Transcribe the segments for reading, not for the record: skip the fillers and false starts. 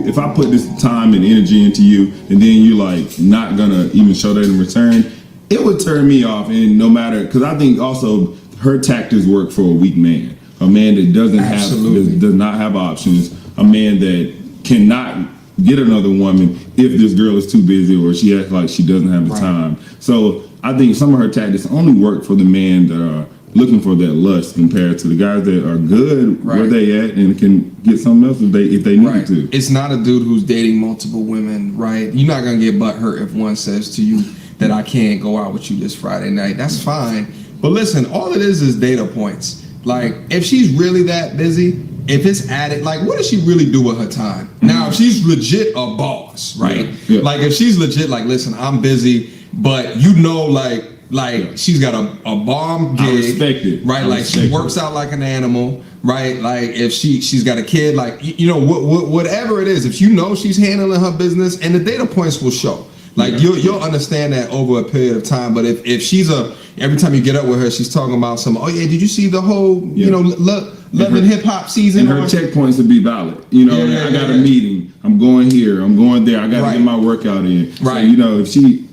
If I put this time and energy into you, and then you like not gonna even show that in return, it would turn me off. And no matter, because I think also her tactics work for a weak man, a man that does not have options, a man that cannot get another woman if this girl is too busy or she acts like she doesn't have the time. So I think some of her tactics only work for the men that are looking for that lust, compared to the guys that are good where they at and can get something else if they need to. It's not a dude who's dating multiple women, right? You're not gonna get butthurt if one says to you that I can't go out with you this Friday night. That's fine. But listen, all it is data points. Like, if she's really that busy, if it's added, like, what does she really do with her time? Now, if she's legit a boss, right? Yeah. Like, if she's legit, like, listen, I'm busy, but you know, like she's got a bomb gig. I respect it. Right? Like, she works out like an animal, right? Like, if she's got a kid, like, you know, whatever it is, if you know she's handling her business, and the data points will show. Like, you'll understand that over a period of time. But if she's every time you get up with her, she's talking about oh yeah, did you see the whole, you know, Love and Hip Hop season? And her checkpoints would be valid. You know, I got a meeting, I'm going here, I'm going there, I got to get my workout in. Right. So, you know,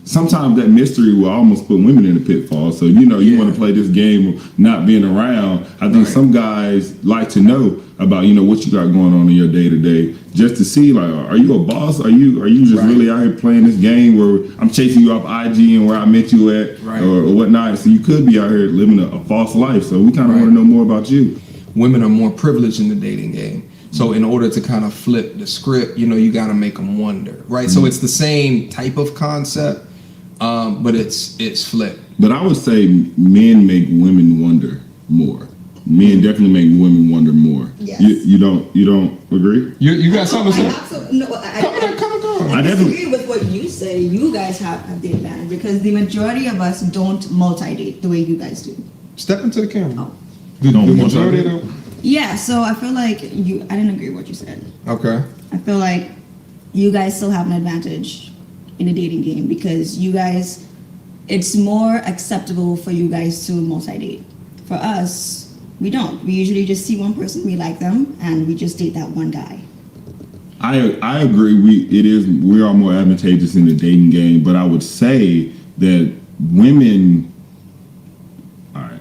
sometimes that mystery will almost put women in a pitfall. So, you know, you want to play this game of not being around. I think some guys like to know about, you know, what you got going on in your day to day, just to see, like, are you a boss? Are you just really out here playing this game where I'm chasing you off IG and where I met you at, or whatnot? So you could be out here living a false life. So we kind of want to know more about you. Women are more privileged in the dating game. So in order to kind of flip the script, you know, you got to make them wonder, right? So it's the same type of concept, but it's flipped. But I would say men make women wonder more. Men definitely make women wonder more. Yes. You don't agree? You got something to say? I disagree with what you say. You guys have the advantage because the majority of us don't multi-date the way you guys do. Step into the camera. Oh. The majority of them? Yeah, so I feel like I didn't agree with what you said. Okay. I feel like you guys still have an advantage in the dating game because you guys, it's more acceptable for you guys to multi-date. For us, we don't. We usually just see one person, we like them, and we just date that one guy. I agree. We are more advantageous in the dating game, but I would say that women. All right, I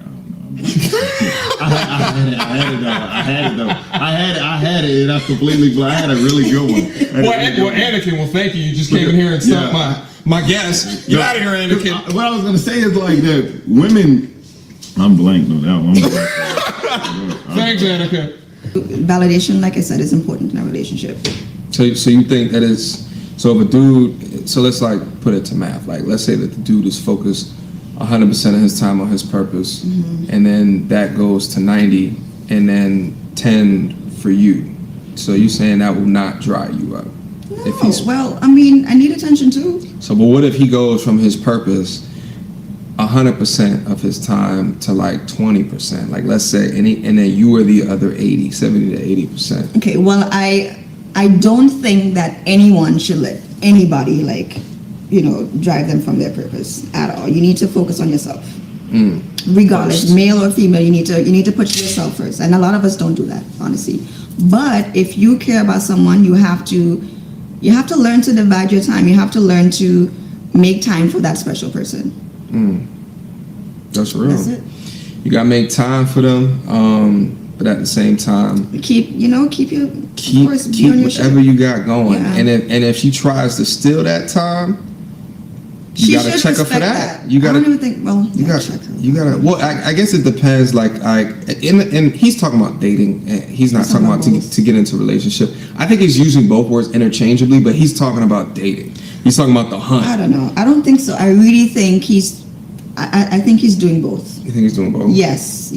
don't know. I had it, and I completely. I had a really good one. Well, Anakin, well, thank you. You just came in here and stumped my guest. Get out of here, Anakin. What I was gonna say is like that women. I'm blank on that one. Thanks, Anakin. Validation, like I said, is important in a relationship. So you think that is, so if a dude, so let's like put it to math, like let's say that the dude is focused 100% of his time on his purpose, and then that goes to 90, and then 10 for you. So you saying that will not dry you up? If he's well, I mean, I need attention too. so, but what if he goes from his purpose 100% of his time to like 20%? Like, let's say, and then you were the other 70 to 80%. Okay, well, I don't think that anyone should let anybody drive them from their purpose at all. You need to focus on yourself. Regardless, First. male or female, you need to put yourself first. And a lot of us don't do that, honestly. But if you care about someone, you have to learn to divide your time. You have to learn to make time for that special person. That's real. That's it. You gotta make time for them, but at the same time, Keep your keep of course, be on your whatever shit. you got going. Yeah. And if she tries to steal that time, you She gotta should check her for respect that. that. You I gotta. don't even think. Well, You got. check her. You gotta. Well, I guess it depends. And he's talking about dating. And he's not talking about to get into a relationship. I think he's using both words interchangeably, but he's talking about dating. He's talking about the hunt. I don't know. I don't think so. I really think I think he's doing both. You think he's doing both? Yes,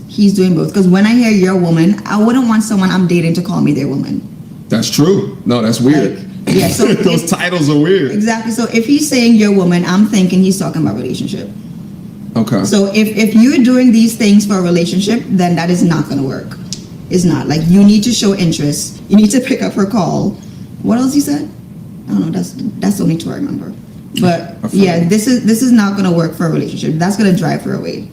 he's doing both. Because when I hear "your woman," I wouldn't want someone I'm dating to call me their woman. That's true. No, that's weird. Yeah. So Those titles are weird. exactly. So if he's saying "your woman," I'm thinking he's talking about relationship. Okay. So if you're doing these things for a relationship, then that is not going to work. It's not. Like, you need to show interest. You need to pick up her call. What else he said? I don't know. That's only two I remember. But yeah, this is not going to work for a relationship. That's going to drive her away.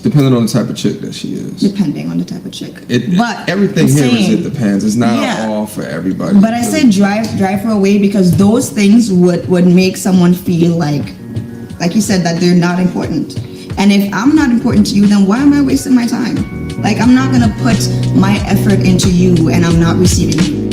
Depending on the type of chick that she is. Depending on the type of chick. But everything I'm here is saying- it depends. It's not Yeah. all for everybody. But I said drive her away because those things would make someone feel like you said, that they're not important. And if I'm not important to you, then why am I wasting my time? Like, I'm not gonna put my effort into you and I'm not receiving you.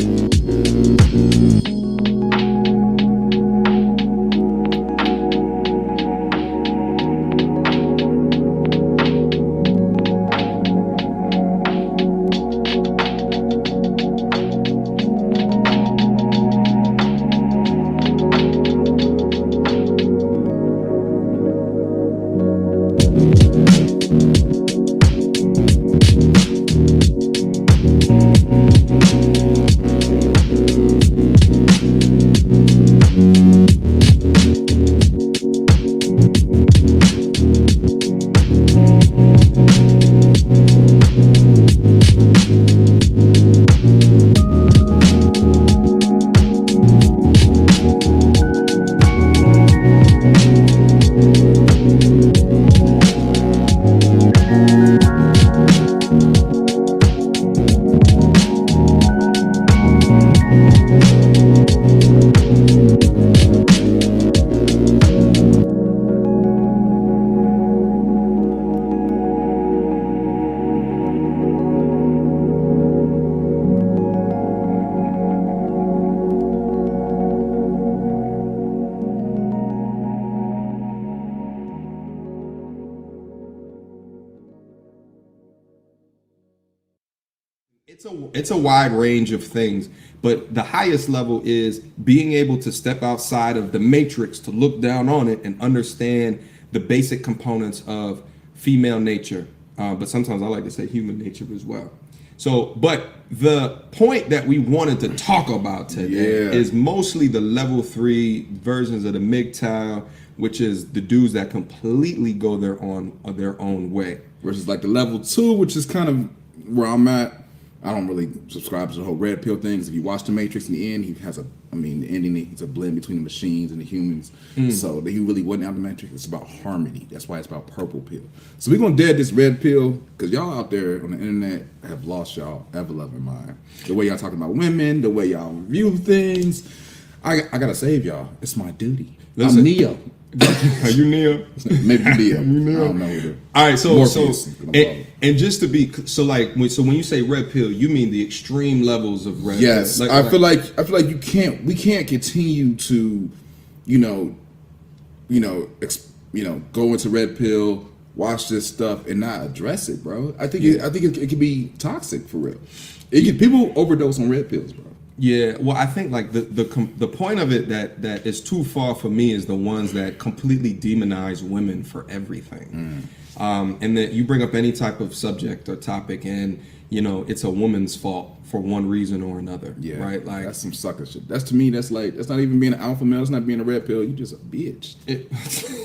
It's a wide range of things, but the highest level is being able to step outside of the matrix to look down on it and understand the basic components of female nature. But sometimes I like to say human nature as well. So, but the point that we wanted to talk about today is mostly the level 3 versions of the MTandR, which is the dudes that completely go their own way. Versus like the level 2, which is kind of where I'm at. I don't really subscribe to the whole red pill thing. 'Cause if you watch The Matrix, in the end, the ending, it's a blend between the machines and the humans. So he really wasn't out the Matrix. It's about harmony. That's why it's about purple pill. So we're gonna dead this red pill because y'all out there on the internet have lost y'all ever-loving mind. The way y'all talking about women, the way y'all view things. I gotta save y'all. It's my duty. Listen. I'm Neo. Are you Neo? Maybe Neo. I don't know who. All right, so Morpheus. and just to be when you say red pill, you mean the extreme levels of red. Yes, pill. I feel like we can't continue to, go into red pill, watch this stuff, and not address it, bro. I think it can be toxic for real. People overdose on red pills, bro. Yeah, well, I think like the point of it that is too far for me is the ones that completely demonize women for everything. And that you bring up any type of subject or topic, and it's a woman's fault for one reason or another. Yeah, right. Like that's some sucker shit. That's to me. That's not even being an alpha male. That's not being a red pill. You just a bitch.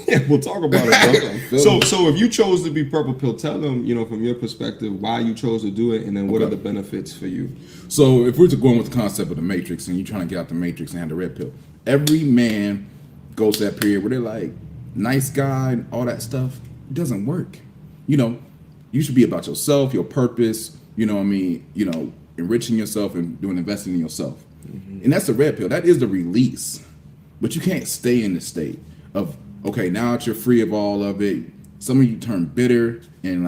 Yeah, we'll talk about it, bro. So if you chose to be purple pill, tell them, from your perspective, why you chose to do it, and then what are the benefits for you. So if we're going with the concept of the matrix, and you're trying to get out the matrix and have the red pill, every man goes to that period where they're like, nice guy and all that stuff. It doesn't work. You should be about yourself, your purpose. Enriching yourself and investing in yourself. And that's the red pill. That is the release. But you can't stay in the state of, okay, now that you're free of all of it, some of you turn bitter and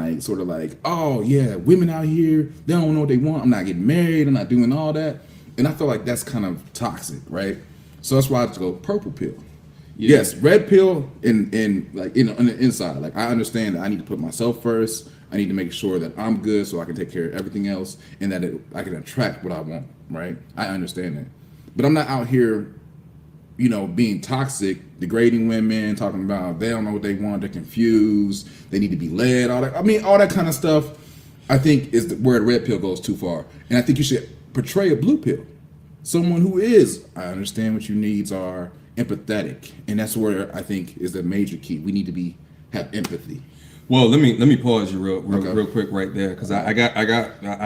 oh yeah, women out here, they don't know what they want. I'm not getting married. I'm not doing all that. And I feel like that's kind of toxic, right? So that's why I just go purple pill. Yeah. Yes, red pill on the inside. Like, I understand that I need to put myself first. I need to make sure that I'm good so I can take care of everything else, and that I can attract what I want, right? I understand that. But I'm not out here, being toxic, degrading women, talking about they don't know what they want, they're confused, they need to be led, all that. I mean, all that kind of stuff, I think is where the red pill goes too far. And I think you should portray a blue pill. Someone who is, I understand what your needs are, empathetic. And that's where I think is the major key. We need to have empathy. Well, let me pause you real quick right there, because I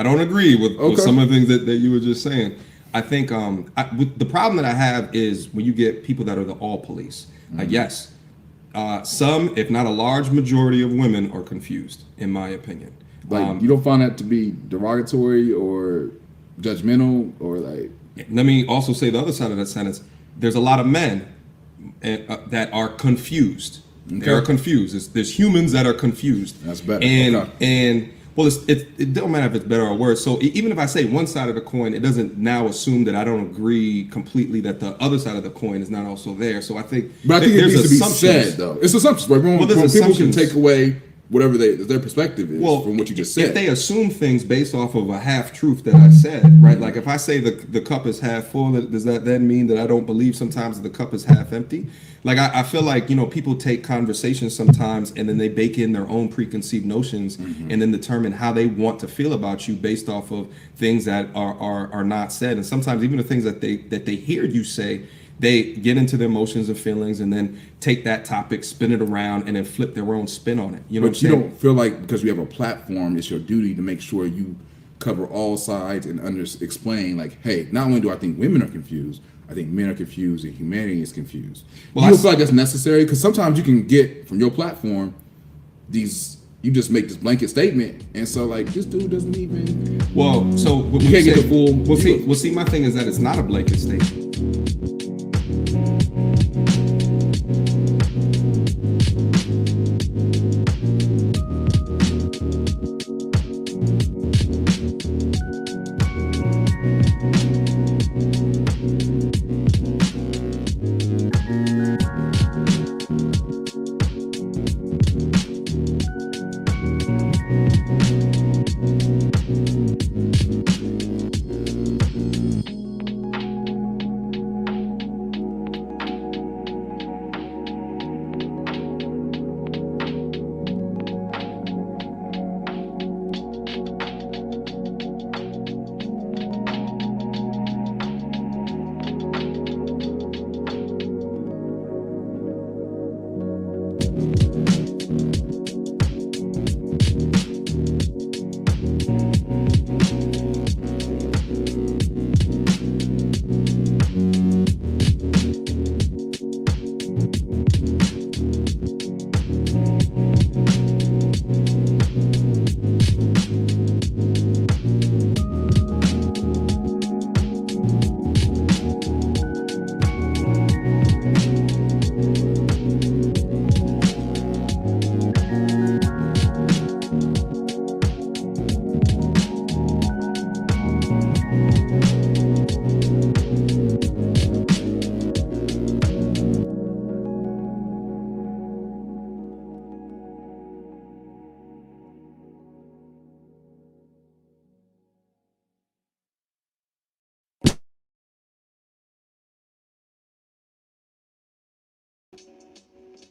don't agree with some of the things that you were just saying. I think the problem that I have is when you get people that are the all police. Yes, some, if not a large majority of women are confused, in my opinion. Like, you don't find that to be derogatory or judgmental or like? Let me also say the other side of that sentence. There's a lot of men that are confused. Okay. They are confused. There's humans that are confused. That's better. And well, it don't matter if it's better or worse. So even if I say one side of the coin, it doesn't now assume that I don't agree completely that the other side of the coin is not also there. So I think, but I think it needs to be said, though. It's assumptions. Right? When people can take away whatever their perspective is from what you just said. If they assume things based off of a half truth that I said, right? Like, if I say the cup is half full, does that then mean that I don't believe sometimes that the cup is half empty? Like, I feel like, people take conversations sometimes and then they bake in their own preconceived notions and then determine how they want to feel about you based off of things that are not said. And sometimes even the things that they hear you say, they get into their emotions and feelings and then take that topic, spin it around, and then flip their own spin on it. But you don't feel like because you have a platform, it's your duty to make sure you cover all sides and explain, like, hey, not only do I think women are confused, I think men are confused and humanity is confused. Well, you don't feel like that's necessary? Because sometimes you can get from your platform you just make this blanket statement, and so like this dude doesn't even. Well, so you can't get the full. Well, see, my thing is that it's not a blanket statement.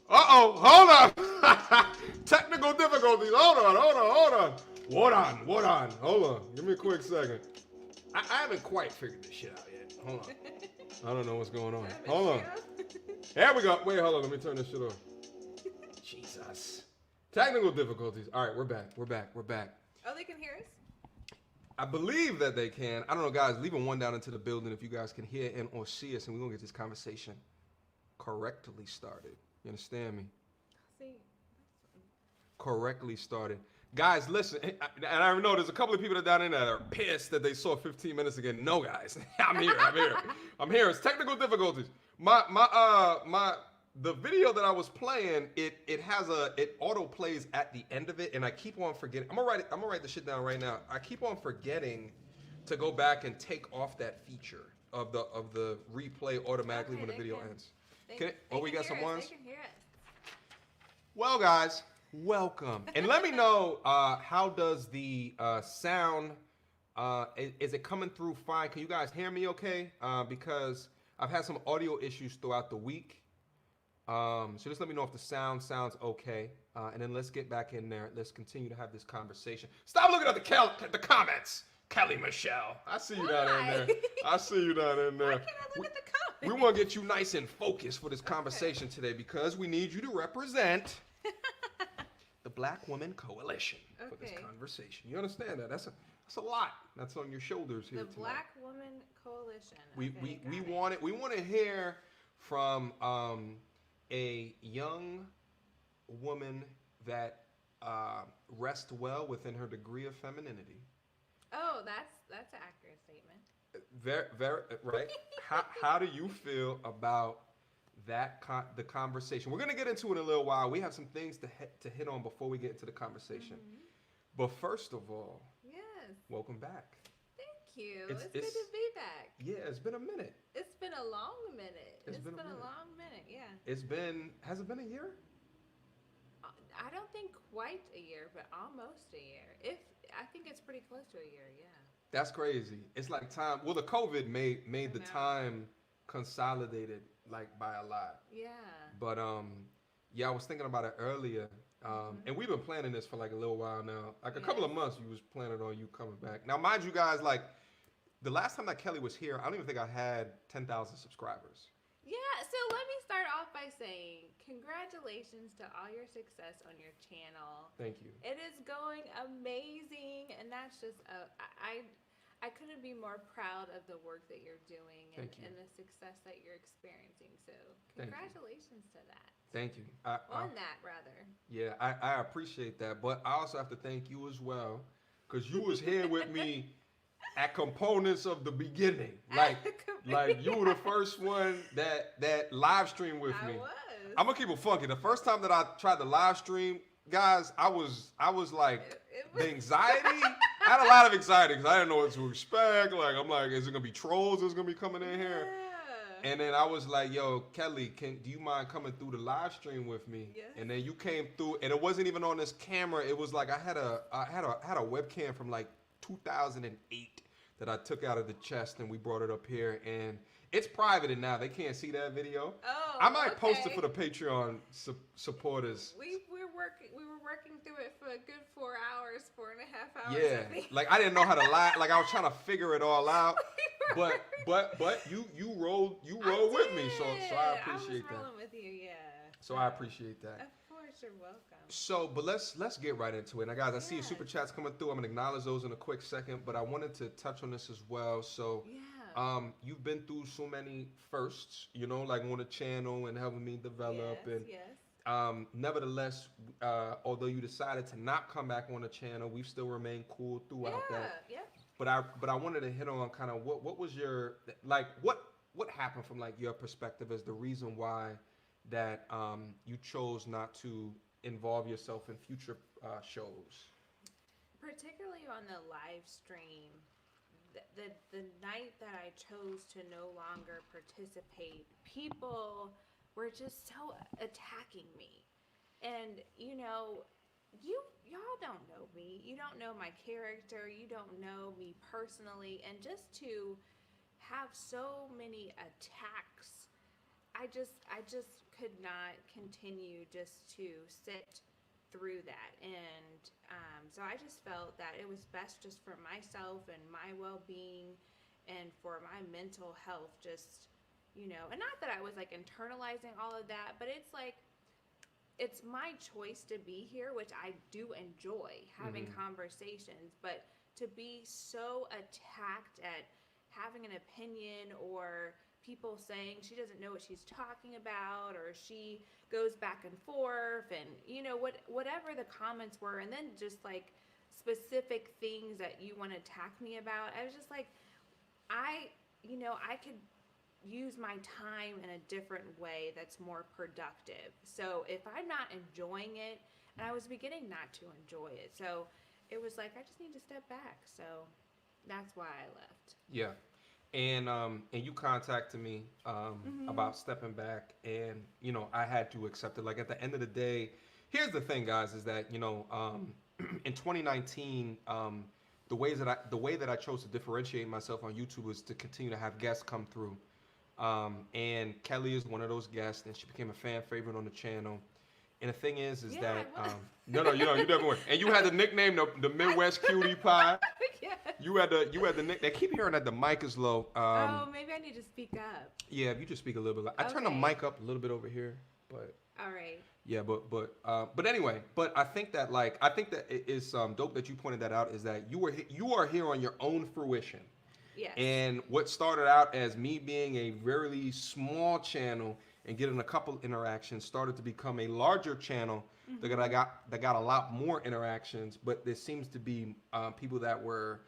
Uh-oh, hold up. Technical difficulties. Hold on. Hold on. Give me a quick second. I haven't quite figured this shit out yet. Hold on. I don't know what's going on. Hold on. There we go. Wait, hold on. Let me turn this shit off. Jesus. Technical difficulties. All right, we're back. Oh, they can hear us? I believe that they can. I don't know, guys. Leaving one down into the building if you guys can hear and or see us, and we're going to get this conversation correctly started. You understand me? See. Correctly started. Guys, listen, and I know there's a couple of people that down in there that are pissed that they saw 15 minutes again. No, guys, I'm here. It's technical difficulties. The video that I was playing, it auto plays at the end of it, and I keep on forgetting. I'm gonna write the shit down right now. I keep on forgetting to go back and take off that feature of the replay automatically when the video ends. We got some ones. They can hear us. Well, guys, welcome. And let me know, how does the sound, is it coming through fine? Can you guys hear me okay? Because I've had some audio issues throughout the week. So just let me know if the sound sounds okay. And then let's get back in there. Let's continue to have this conversation. Stop looking at the comments. Kelly Michelle. I see you down in there. Why can't I look at the comments? We want to get you nice and focused for this conversation today because we need you to represent the Black Women Coalition for this conversation. You understand that? That's a lot. That's on your shoulders here The tonight. Black Women Coalition. We want to hear from a young woman that rests well within her degree of femininity. Oh, that's an accurate statement. Very, very right. How do you feel about that the conversation? We're gonna get into it in a little while. We have some things to hit on before we get into the conversation. Mm-hmm. But first of all, yes, welcome back. Thank you. It's good to be back. Yeah, it's been a minute. It's been a long minute. It's been a long minute. Yeah. Has it been a year? I don't think quite a year, but almost a year. I think it's pretty close to a year. Yeah. That's crazy. It's like time. Well, the COVID made the time consolidated like by a lot. Yeah. But yeah, I was thinking about it earlier. And we've been planning this for like a little while now. Like a couple of months, we was planning on you coming back. Now, mind you guys, like the last time that Kelly was here, I don't even think I had 10,000 subscribers. Yeah, so let me start off by saying congratulations to all your success on your channel. Thank you. It is going amazing, and that's just I couldn't be more proud of the work that you're doing and the success that you're experiencing. So congratulations to that. Thank you. Yeah, I appreciate that, but I also have to thank you as well, because you was here with me at components of the beginning. Like you were the first one that live streamed with me. I was. I'm gonna keep it funky. The first time that I tried to live stream, guys, I was like the anxiety. I had a lot of anxiety because I didn't know what to expect. Like I'm like, is it gonna be trolls that's gonna be coming in here? And then I was like, yo, Kelly, do you mind coming through the live stream with me? Yes. And then you came through, and it wasn't even on this camera. It was like I had a webcam from like 2008 that I took out of the chest, and we brought it up here, and it's private and now they can't see that video. Oh, I might post it for the Patreon supporters. We were working through it for a good 4 hours, 4.5 hours. Yeah, like I didn't know how to lie. Like I was trying to figure it all out. But you rolled with me, so I appreciate that. I was rolling with you, yeah. So I appreciate that. Of course, you're welcome. So, but let's get right into it. Now, guys, I see your super chats coming through. I'm gonna acknowledge those in a quick second, but I wanted to touch on this as well. So, you've been through so many firsts, like on the channel and helping me develop, nevertheless, although you decided to not come back on the channel, we've still remained cool throughout that. Yeah. But I wanted to hit on kind of what was your what happened from like your perspective as the reason why that you chose not to involve yourself in future shows. Particularly on the live stream, the night that I chose to no longer participate, people were just so attacking me. And y'all don't know me. You don't know my character. You don't know me personally. And just to have so many attacks, I just could not continue just to sit through that. And so I just felt that it was best just for myself and my well-being and for my mental health, just, and not that I was like internalizing all of that, but it's like, it's my choice to be here, which I do enjoy having conversations, but to be so attacked at having an opinion, or people saying she doesn't know what she's talking about, or she goes back and forth, and whatever the comments were, and then just like specific things that you want to attack me about, I was just like, I could use my time in a different way that's more productive. So if I'm not enjoying it, and I was beginning not to enjoy it, so it was like, I just need to step back. So that's why I left. Yeah. And you contacted me about stepping back, and I had to accept it. Like, at the end of the day, here's the thing, guys, is that in 2019, the way that I chose to differentiate myself on YouTube was to continue to have guests come through, and Kelly is one of those guests, and she became a fan favorite on the channel. And the thing is that no, you never were. And you had the nickname the Midwest Cutie Pie. Yeah. You had the nick. They keep hearing that the mic is low. Oh, maybe I need to speak up. Yeah, if you just speak a little bit. I turned the mic up a little bit over here, but. All right. Yeah, but anyway, I think that it is dope that you pointed that out. Is that you are here on your own fruition. Yes. And what started out as me being a very small channel and getting a couple interactions started to become a larger channel that got a lot more interactions. But there seems to be people that were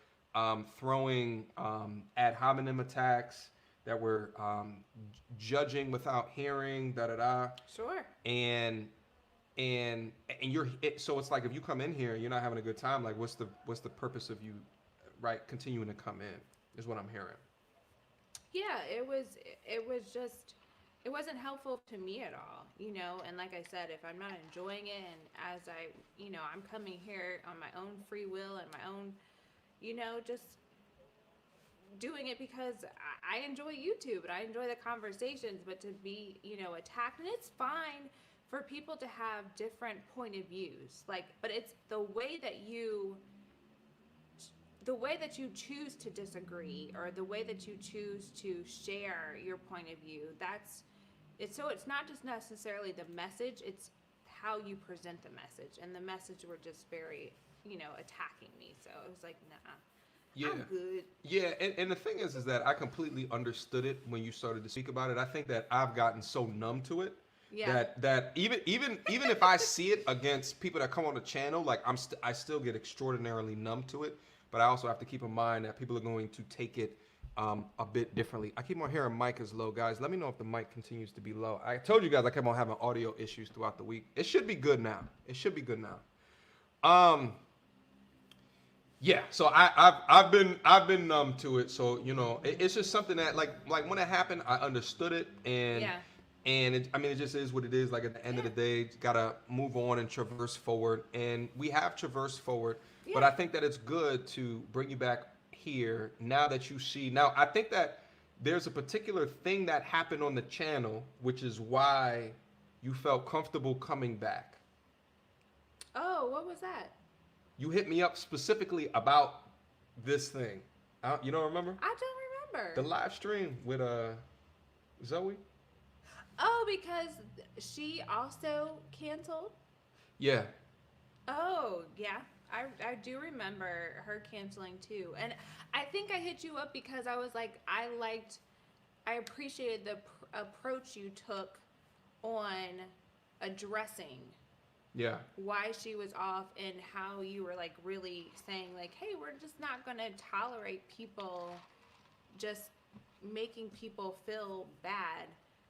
throwing ad hominem attacks, that were judging without hearing, Sure. And so it's like, if you come in here and you're not having a good time, like what's the purpose of you, right, continuing to come in, is what I'm hearing. Yeah, it wasn't helpful to me at all, and like I said, if I'm not enjoying it, and as I'm coming here on my own free will and my own, just doing it because I enjoy YouTube and I enjoy the conversations, but to be, attacked, and it's fine for people to have different point of views, but it's the way that you choose to disagree, or the way that you choose to share your point of view. So it's not just necessarily the message, it's how you present the message, and the message were just very, attacking me. So it was like, nah. Yeah. I'm good. Yeah, and the thing is that I completely understood it when you started to speak about it. I think that I've gotten so numb to it that even if I see it against people that come on the channel, like I still get extraordinarily numb to it. But I also have to keep in mind that people are going to take it a bit differently. I keep on hearing mic is low, guys. Let me know if the mic continues to be low. I told you guys I kept on having audio issues throughout the week. It should be good now. Yeah, so I've been numb to it. So it's just something that like when it happened, I understood it, and it just is what it is. Like, at the end of the day, gotta move on and traverse forward, and we have traversed forward. Yeah. But I think that it's good to bring you back here now that you see. Now, I think that there's a particular thing that happened on the channel, which is why you felt comfortable coming back. Oh, what was that? You hit me up specifically about this thing. You don't remember? I don't remember. The live stream with Zoe? Oh, because she also canceled? Yeah. Oh, yeah. I do remember her canceling too. And I think I hit you up because I was like, I appreciated the approach you took on addressing why she was off, and how you were like really saying like, hey, we're just not going to tolerate people just making people feel bad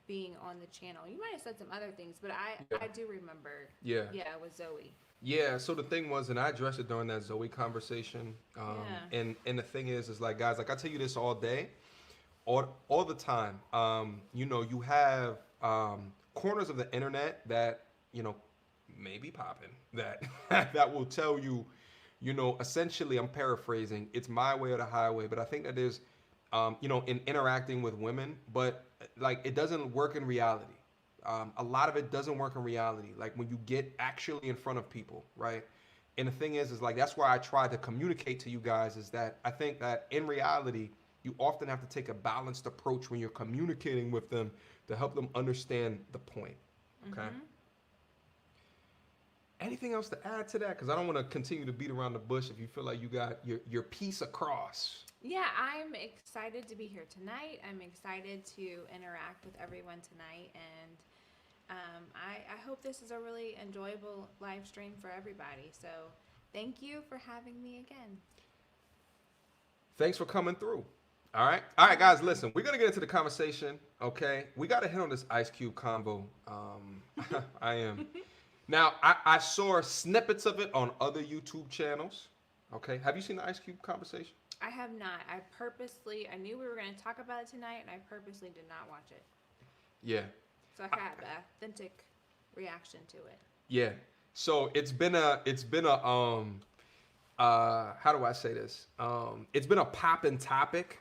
being on the channel. You might have said some other things, but I do remember. Yeah, with Zoe. Yeah, so the thing was, and I addressed it during that Zoe conversation. And the thing is like, guys, like I tell you this all day, all the time. You have corners of the internet that may be popping, that will tell you, essentially, I'm paraphrasing, it's my way or the highway. But I think that there's, in interacting with women, but like it doesn't work in reality. a lot of it doesn't work in reality. Like when you get actually in front of people, right? And the thing is like that's why I try to communicate to you guys is that I think that in reality, you often have to take a balanced approach when you're communicating with them to help them understand the point. Okay. Anything else to add to that? Because I don't want to continue to beat around the bush if you feel like you got your piece across. Yeah, I'm excited to be here tonight. I'm excited to interact with everyone tonight, and I hope this is a really enjoyable live stream for everybody. So thank you for having me again. Thanks for coming through. All right, guys, listen, we're going to get into the conversation, okay? We got to hit on this Ice Cube combo. I am. Now, I saw snippets of it on other YouTube channels, okay? Have you seen the Ice Cube conversation? I have not. I knew we were going to talk about it tonight, and I purposely did not watch it. Yeah. So I had an authentic reaction to it. Yeah. So it's been a how do I say this? It's been a poppin' topic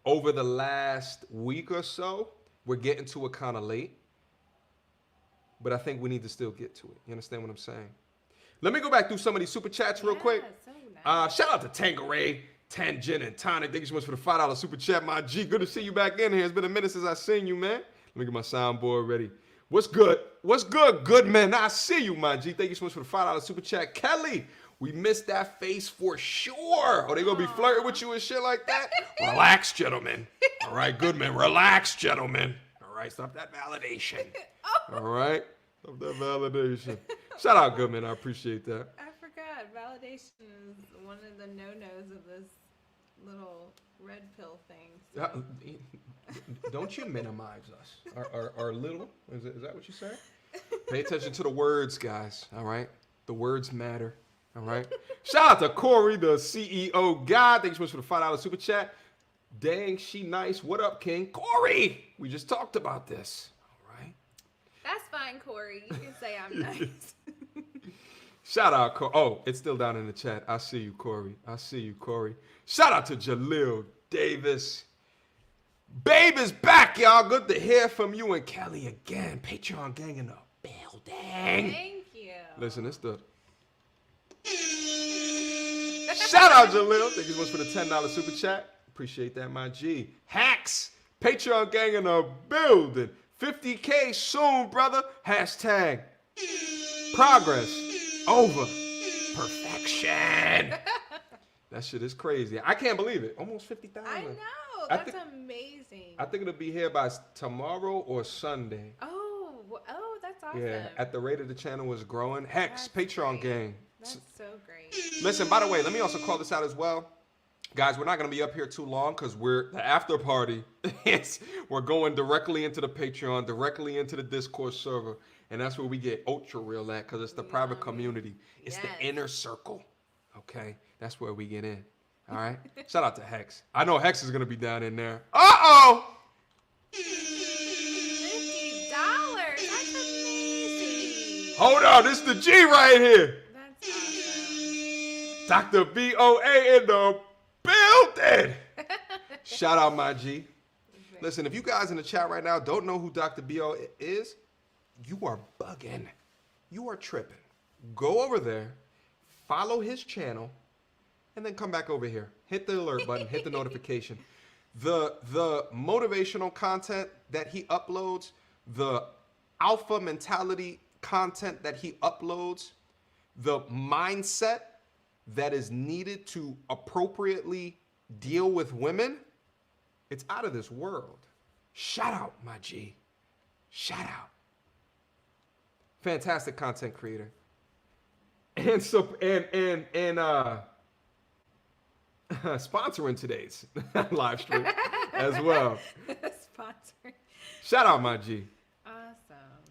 over the last week or so. We're getting to it kind of late, but I think we need to still get to it. You understand what I'm saying? Let me go back through some of these super chats real quick. So nice. Shout out to Tangeray, Tan Gin and Tonic. Thank you so much for the $5 super chat, my G. Good to see you back in here. It's been a minute since I seen you, man. Let me get my soundboard ready. What's good? What's good, good man? I see you, my G. Thank you so much for the $5 super chat. Kelly, we missed that face for sure. Oh, they gonna be flirting with you and shit like that? Relax, gentlemen. All right, good man. Relax, gentlemen. All right, stop that validation. All right, stop that validation. Shout out, good man. I appreciate that. I forgot. Validation is one of the no-nos of this little red pill thing. So. Don't you minimize us. Our little, is that what you said? Pay attention to the words, guys. All right, the words matter. All right. Shout out to Corey, the CEO guy. Thank you so much for the $5 super chat. Dang, she nice. What up, King? Corey, we just talked about this. All right. That's fine, Corey. You can say I'm nice. Shout out, Corey. Oh, it's still down in the chat. I see you, Corey. I see you, Corey. Shout out to Jalil Davis. Babe is back, y'all. Good to hear from you and Kelly again. Patreon gang in the building. Thank you. Listen, it's the... Shout out, Jalil. Thank you so much for the $10 super chat. Appreciate that, my G. Hacks. Patreon gang in the building. 50K soon, brother. Hashtag progress over perfection. That shit is crazy. I can't believe it. Almost 50,000. I know. That's amazing. I think it'll be here by tomorrow or Sunday. Oh, that's awesome. Yeah, at the rate of the channel is growing. Hex, That's Patreon great. gang. That's so great. Listen, by the way, let me also call this out as well. Guys, we're not going to be up here too long because the after party is we're going directly into the Patreon, directly into the discourse server. And that's where we get ultra real at because it's the private community. It's the inner circle. Okay? That's where we get in. All right? Shout out to Hex. I know Hex is going to be down in there. Uh-oh! $50. That's amazing. Hold on. This is the G right here. That's awesome. Dr. BOA in the building. Shout out, my G. Listen, if you guys in the chat right now don't know who Dr. BOA is, you are bugging. You are tripping. Go over there, follow his channel, and then come back over here. Hit the alert button, hit the notification. The motivational content that he uploads, the alpha mentality content that he uploads, the mindset that is needed to appropriately deal with women, it's out of this world. Shout out, my G. Shout out. Fantastic content creator. And so sponsoring today's live stream as well. Sponsoring. Shout out, my G. Awesome.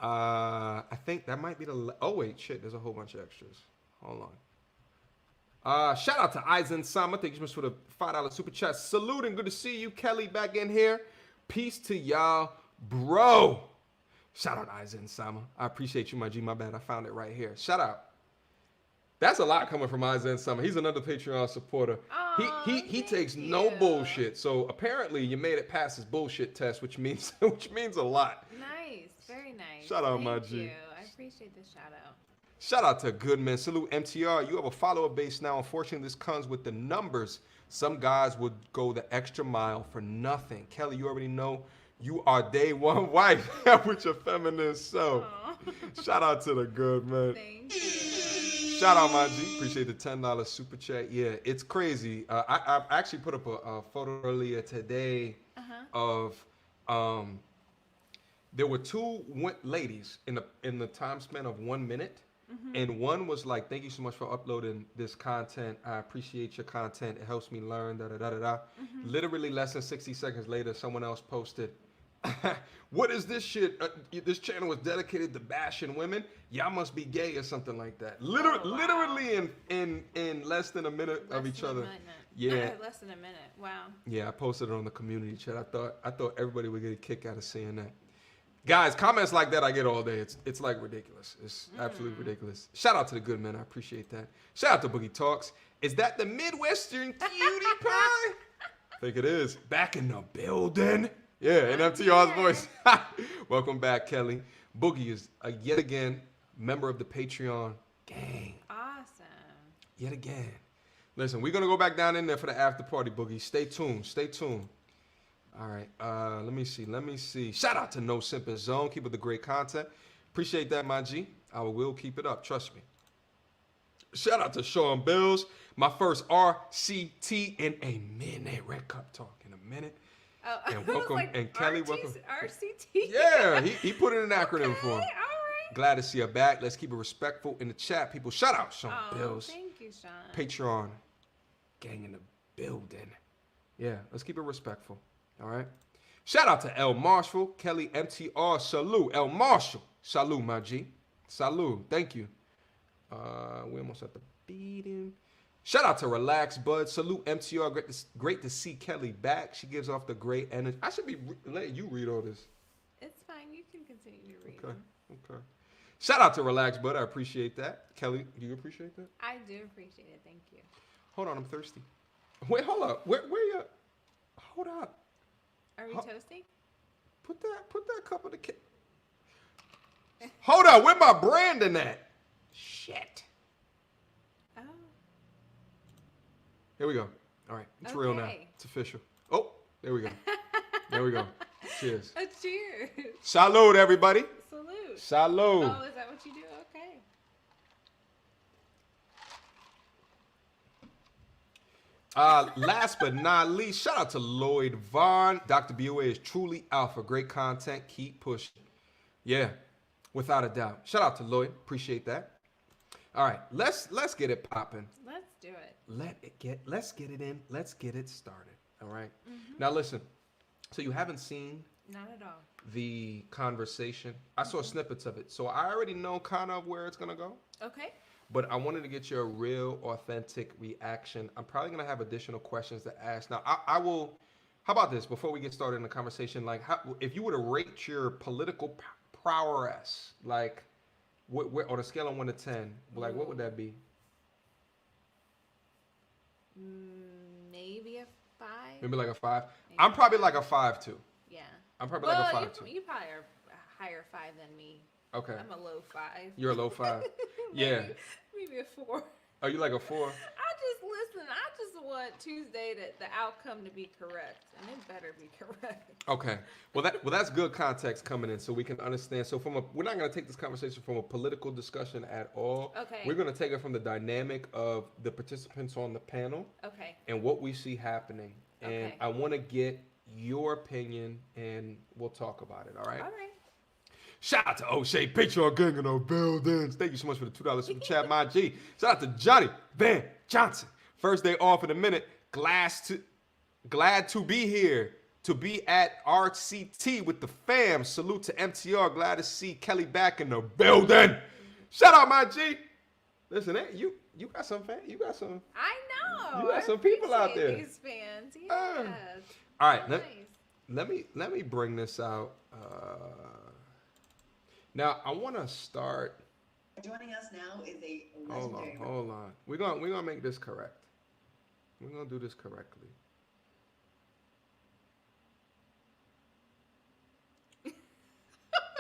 I think that might be oh wait, shit, there's a whole bunch of extras. Hold on. Shout out to Aizen Sama. Thank you so much for the $5 super chat. Saluting. Good to see you, Kelly, back in here. Peace to y'all, bro. Shout out Aizen Sama. I appreciate you, my G. My bad. I found it right here. Shout out. That's a lot coming from Aizen Sama. He's another Patreon supporter. Aw, he takes thank no you. bullshit. So apparently you made it past his bullshit test, which means a lot. Nice. Very nice. Shout out, my Thank G. you. I appreciate the shout out. Shout out to Goodman. Salute MTR. You have a follower base now. Unfortunately, this comes with the numbers. Some guys would go the extra mile for nothing. Kelly, you already know you are day one wife with your feminine self. Shout out to the Goodman. Thank you. Shout out, my G. Appreciate the $10 super chat. Yeah, it's crazy. I actually put up a photo earlier today of there were two ladies in the time span of 1 minute. And one was like, thank you so much for uploading this content. I appreciate your content. It helps me learn, da da da da da. Literally less than 60 seconds later, someone else posted, what is this shit? This channel was dedicated to bashing women. Y'all must be gay or something like that. Literally in less than a minute of each other. Yeah. Less than a minute. Wow. Yeah, I posted it on the community chat. I thought everybody would get a kick out of seeing that. Guys, comments like that I get all day. It's like ridiculous. It's absolutely ridiculous. Shout out to the good men. I appreciate that. Shout out to Boogie Talks. Is that the Midwestern cutie pie? I think it is. Back in the building. Yeah, in MTR's voice. Welcome back, Kelly. Boogie is yet again member of the Patreon gang. Awesome. Yet again. Listen, we're going to go back down in there for the after party, Boogie. Stay tuned. Stay tuned. All right, let me see. Shout out to No Simping Zone. Keep up the great content. Appreciate that, my G. I will keep it up. Trust me. Shout out to Sean Bills. My first RCT in a minute. Red Cup Talk in a minute. Oh, And welcome, like, and Kelly, welcome. RCT. Yeah, he put in an acronym for him. All right. Glad to see her back. Let's keep it respectful in the chat, people. Shout out Sean Oh, Bills. thank you, Sean. Patreon gang in the building. Yeah, let's keep it respectful. All right. Shout out to El Marshall, Kelly MTR. Salute, El Marshall. Salute, my G. Salute. Thank you. We almost at the beating. Shout out to Relax Bud. Salute, MTR. Great to see Kelly back. She gives off the great energy. I should be letting you read all this. It's fine. You can continue to read. Okay. Okay. Shout out to Relax Bud. I appreciate that. Kelly, do you appreciate that? I do appreciate it. Thank you. Hold on, I'm thirsty. Wait, hold up. Where you? Hold up. Are we toasting? Put that cup of the cake. Hold up, where my Brandon at? Shit. Oh. Here we go. All right, it's real now. Okay. It's official. Oh, there we go. There we go. Cheers. A cheers. Salute, everybody. Salute. Salute. Oh, is that what you do? Okay. Last but not least, shout out to Lloyd Vaughn. Dr. BOA is truly alpha. Great content. Keep pushing. Yeah, without a doubt. Shout out to Lloyd. Appreciate that. All right, let's get it popping. Let's do it. Let's get it in. Let's get it started. All right. Now listen. So you haven't seen Not at all. the conversation. I saw snippets of it, so I already know kind of where it's gonna go. Okay. But I wanted to get your real, authentic reaction. I'm probably gonna have additional questions to ask. Now, I will. How about this? Before we get started in the conversation, like, if you were to rate your political prowess, like, on a scale of 1 to 10, like, what would that be? Maybe a 5. Maybe like a 5. I'm probably like a 5 too. Yeah. I'm probably like a 5 too. You probably are a higher 5 than me. Okay. I'm a low 5. You're a low 5. Yeah. Maybe a 4. Are you like a 4? I just want Tuesday the outcome to be correct, and it better be correct. Okay. Well, that's good context coming in, so we can understand. So we're not going to take this conversation from a political discussion at all. Okay. We're going to take it from the dynamic of the participants on the panel. Okay. And what we see happening. And Okay. I want to get your opinion, and we'll talk about it. All right. All right. Shout out to O'Shea Patreon gang in the buildings. Thank you so much for the $2 super chat, my G. Shout out to Johnny Van Johnson. First day off in a minute. Glad to be here. To be at RCT with the fam. Salute to MTR. Glad to see Kelly back in the building. Shout out, my G. Listen, you got some fans. You got some. I know. You got some people out appreciate there. These fans. Yes. All right. Nice. Let me bring this out. Now I want to start. Joining us now is a Hold legendary. on. We're gonna make this correct. We're gonna do this correctly.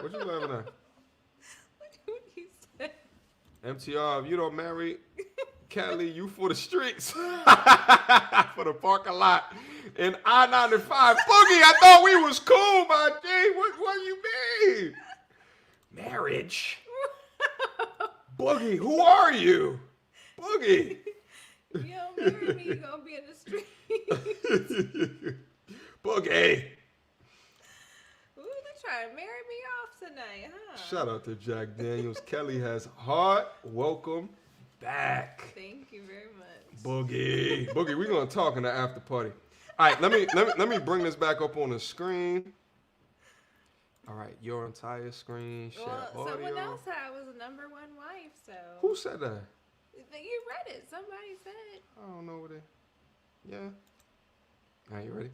What you laughing at? What he said. MTR, if you don't marry Kelly, you for the streets. For the parking lot. In I-95. Boogie, I thought we was cool, my G. What you mean? Marriage? Boogie, who are you? Boogie. You don't marry me, you gonna be in the street. Boogie. Ooh, they trying to marry me off tonight, huh? Shout out to Jack Daniels. Kelly has heart. Welcome back. Thank you very much. Boogie, we're gonna talk in the after party. All right, let me bring this back up on the screen. All right, your entire screen. Share Well, audio. someone else said I was a #1 wife, so. Who said that? You read it. Somebody said. I don't know what it. Yeah. All right, you ready?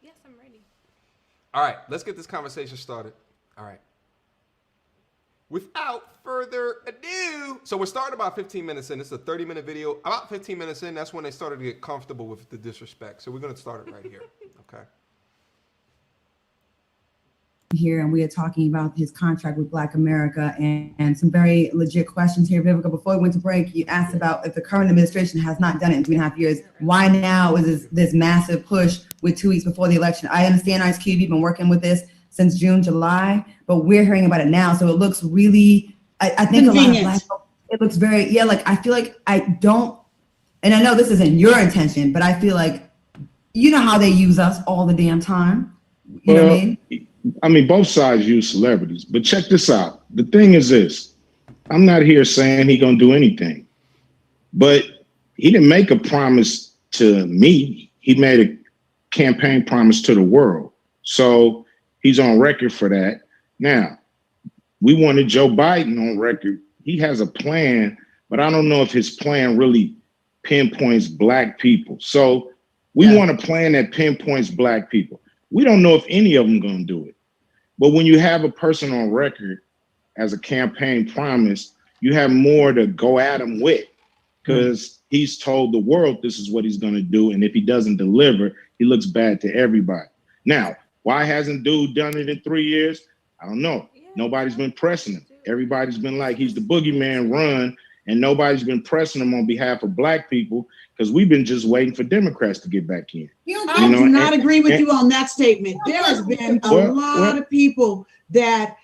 Yes, I'm ready. All right, let's get this conversation started. All right. Without further ado, so we're starting about 15 minutes in. This is a 30-minute video. About 15 minutes in, that's when they started to get comfortable with the disrespect. So we're going to start it right here. Okay. Here, and we are talking about his contract with Black America and some very legit questions here. Vivica, before we went to break, you asked about if the current administration has not done it in 3.5 years, why now is this massive push with 2 weeks before the election? I understand Ice Cube, you've been working with this since June, July, but we're hearing about it now. So it looks really, I think convenient. A lot of Black folks, it looks very, yeah, I feel like I don't, and I know this isn't your intention, but I feel like, you know how they use us all the damn time. You know what I mean? I mean, both sides use celebrities, but check this out. The thing is this, I'm not here saying he gonna do anything, but he didn't make a promise to me. He made a campaign promise to the world. So he's on record for that. Now, we wanted Joe Biden on record. He has a plan, but I don't know if his plan really pinpoints Black people. So we want a plan that pinpoints Black people. We don't know if any of them gonna do it. But when you have a person on record as a campaign promise, you have more to go at him with, because he's told the world this is what he's going to do. And if he doesn't deliver, he looks bad to everybody. Now, why hasn't dude done it in 3 years? I don't know. Nobody's been pressing him. Everybody's been like, he's the boogeyman, run. And nobody's been pressing him on behalf of Black people, because we've been just waiting for Democrats to get back in. I do not agree with you on that statement. There has been a lot of people that.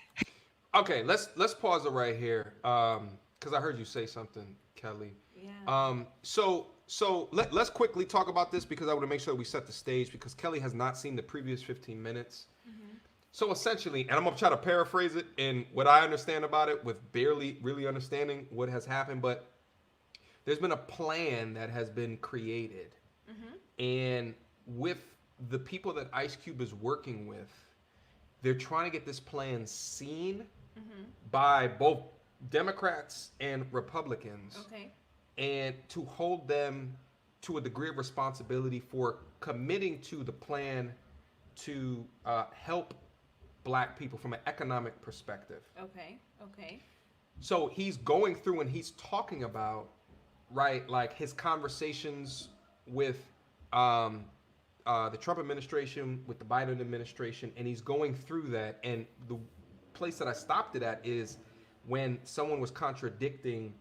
Okay, let's pause it right here, because I heard you say something, Kelly. Yeah. So let's quickly talk about this, because I want to make sure we set the stage, because Kelly has not seen the previous 15 minutes. Mm-hmm. So essentially, and I'm gonna try to paraphrase it in what I understand about it, with barely really understanding what has happened, but there's been a plan that has been created. Mm-hmm. And with the people that Ice Cube is working with, they're trying to get this plan seen by both Democrats and Republicans. Okay. And to hold them to a degree of responsibility for committing to the plan to help Black people from an economic perspective. Okay. So he's going through and he's talking about, right, like his conversations with the Trump administration, with the Biden administration, and he's going through that. And the place that I stopped it at is when someone was contradicting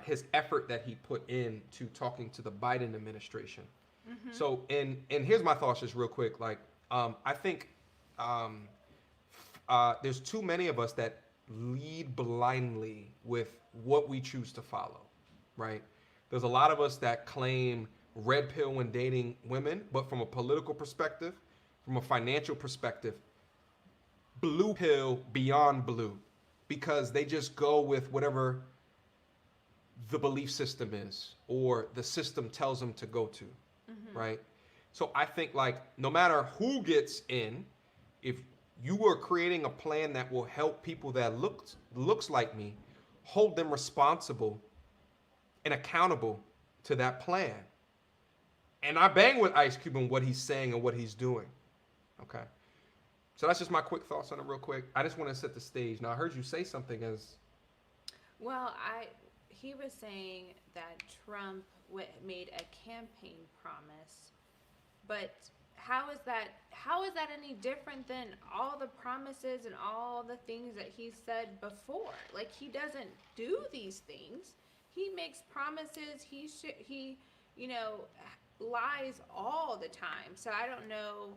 his effort that he put in to talking to the Biden administration. Mm-hmm. So, and here's my thoughts just real quick. Like, I think there's too many of us that lead blindly with what we choose to follow, right? There's a lot of us that claim red pill when dating women, but from a political perspective, from a financial perspective, blue pill beyond blue, because they just go with whatever the belief system is or the system tells them to go to, right? So I think, like, no matter who gets in, if you are creating a plan that will help people that looks like me, hold them responsible and accountable to that plan. And I bang with Ice Cube on what he's saying and what he's doing. Okay. So that's just my quick thoughts on it real quick. I just want to set the stage. Now, I heard you say something as... Well, he was saying that Trump made a campaign promise, but how is that any different than all the promises and all the things that he said before? Like, he doesn't do these things. He makes promises. He lies all the time. So I don't know,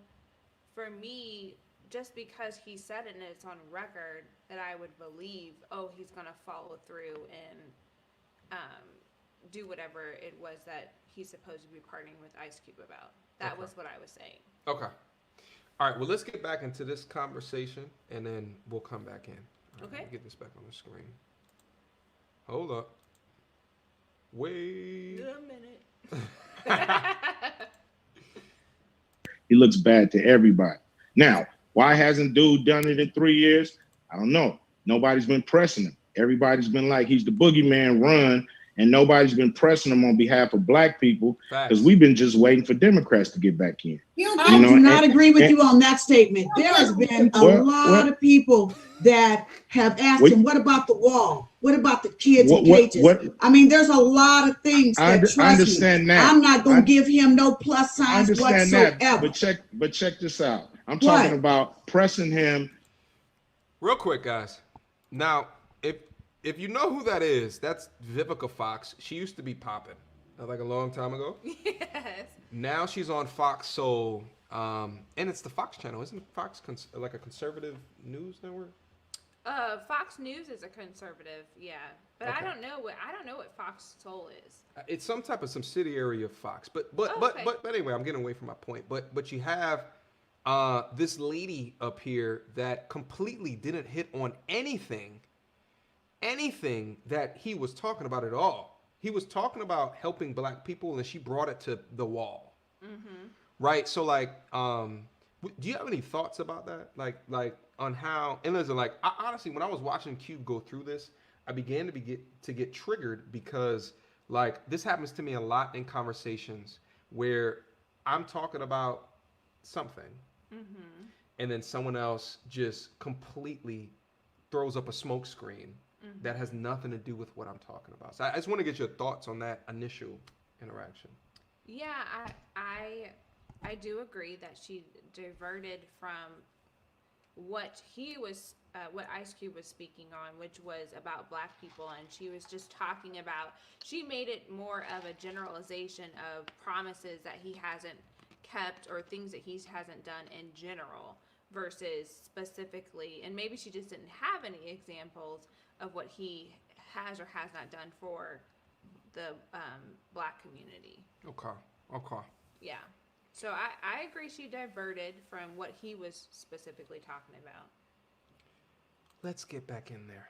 for me, just because he said it and it's on record, that I would believe, oh, he's going to follow through and do whatever it was that he's supposed to be partnering with Ice Cube about. That was what I was saying. Okay. All right. Well, let's get back into this conversation, and then we'll come back in. All right, Okay. let me get this back on the screen. Hold up. Wait a minute. He looks bad to everybody. Now, why hasn't dude done it in 3 years? I don't know. Nobody's been pressing him. Everybody's been like, he's the boogeyman, run. And nobody's been pressing him on behalf of black people because we've been just waiting for Democrats to get back in. I do not agree with you on that statement. There has been a lot of people that have asked him, what about the wall? What about the kids in cages? I mean, there's a lot of things that, trust I understand me, that. I'm not going to give him no plus signs whatsoever. That, but check this out. I'm talking about pressing him. Real quick, guys. Now, if you know who that is, that's Vivica Fox. She used to be popping like a long time ago. Yes. Now she's on Fox Soul, and it's the Fox channel. Isn't Fox like a conservative news network? Fox News is a conservative, yeah, but okay. I don't know what Fox Soul is. It's some type of subsidiary of Fox, but anyway, I'm getting away from my point. But you have this lady up here that completely didn't hit on anything that he was talking about at all. He was talking about helping black people, and she brought it to the wall. Mm-hmm. Right? So, like, do you have any thoughts about that? Like on how, and listen, like, honestly, when I was watching Cube go through this, I began to get triggered because, like, this happens to me a lot in conversations where I'm talking about something, mm-hmm. and then someone else just completely throws up a smoke screen mm-hmm. that has nothing to do with what I'm talking about. So I just want to get your thoughts on that initial interaction. Yeah, I do agree that she diverted from what Ice Cube was speaking on, which was about black people, and she was just talking about, she made it more of a generalization of promises that he hasn't kept or things that he hasn't done in general versus specifically, and maybe she just didn't have any examples of what he has or has not done for the black community. Okay. Yeah. So I agree she diverted from what he was specifically talking about. Let's get back in there.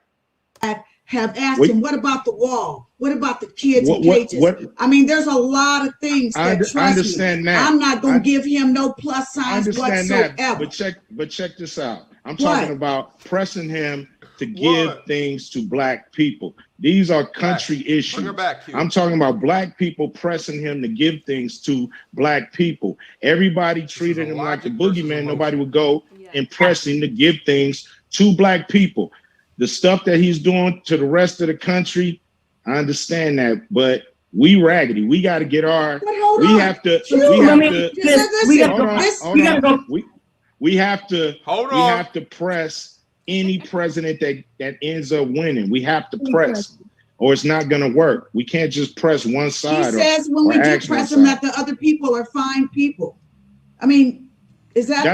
I have asked him, what about the wall? What about the kids in cages? I mean, there's a lot of things that, trust me, I'm not going to give him no plus signs whatsoever. But check this out. I'm talking about pressing him to give things to black people. These are country issues. Bring her back, I'm talking about black people pressing him to give things to black people. Everybody treated him like the boogeyman. Nobody would go and press him to give things to black people. The stuff that he's doing to the rest of the country, I understand that, but we raggedy. We got to get our. We have to press any president that ends up winning. We have to press, or it's not going to work. We can't just press one side. He says when we do press them that the other people are fine people. I mean, is that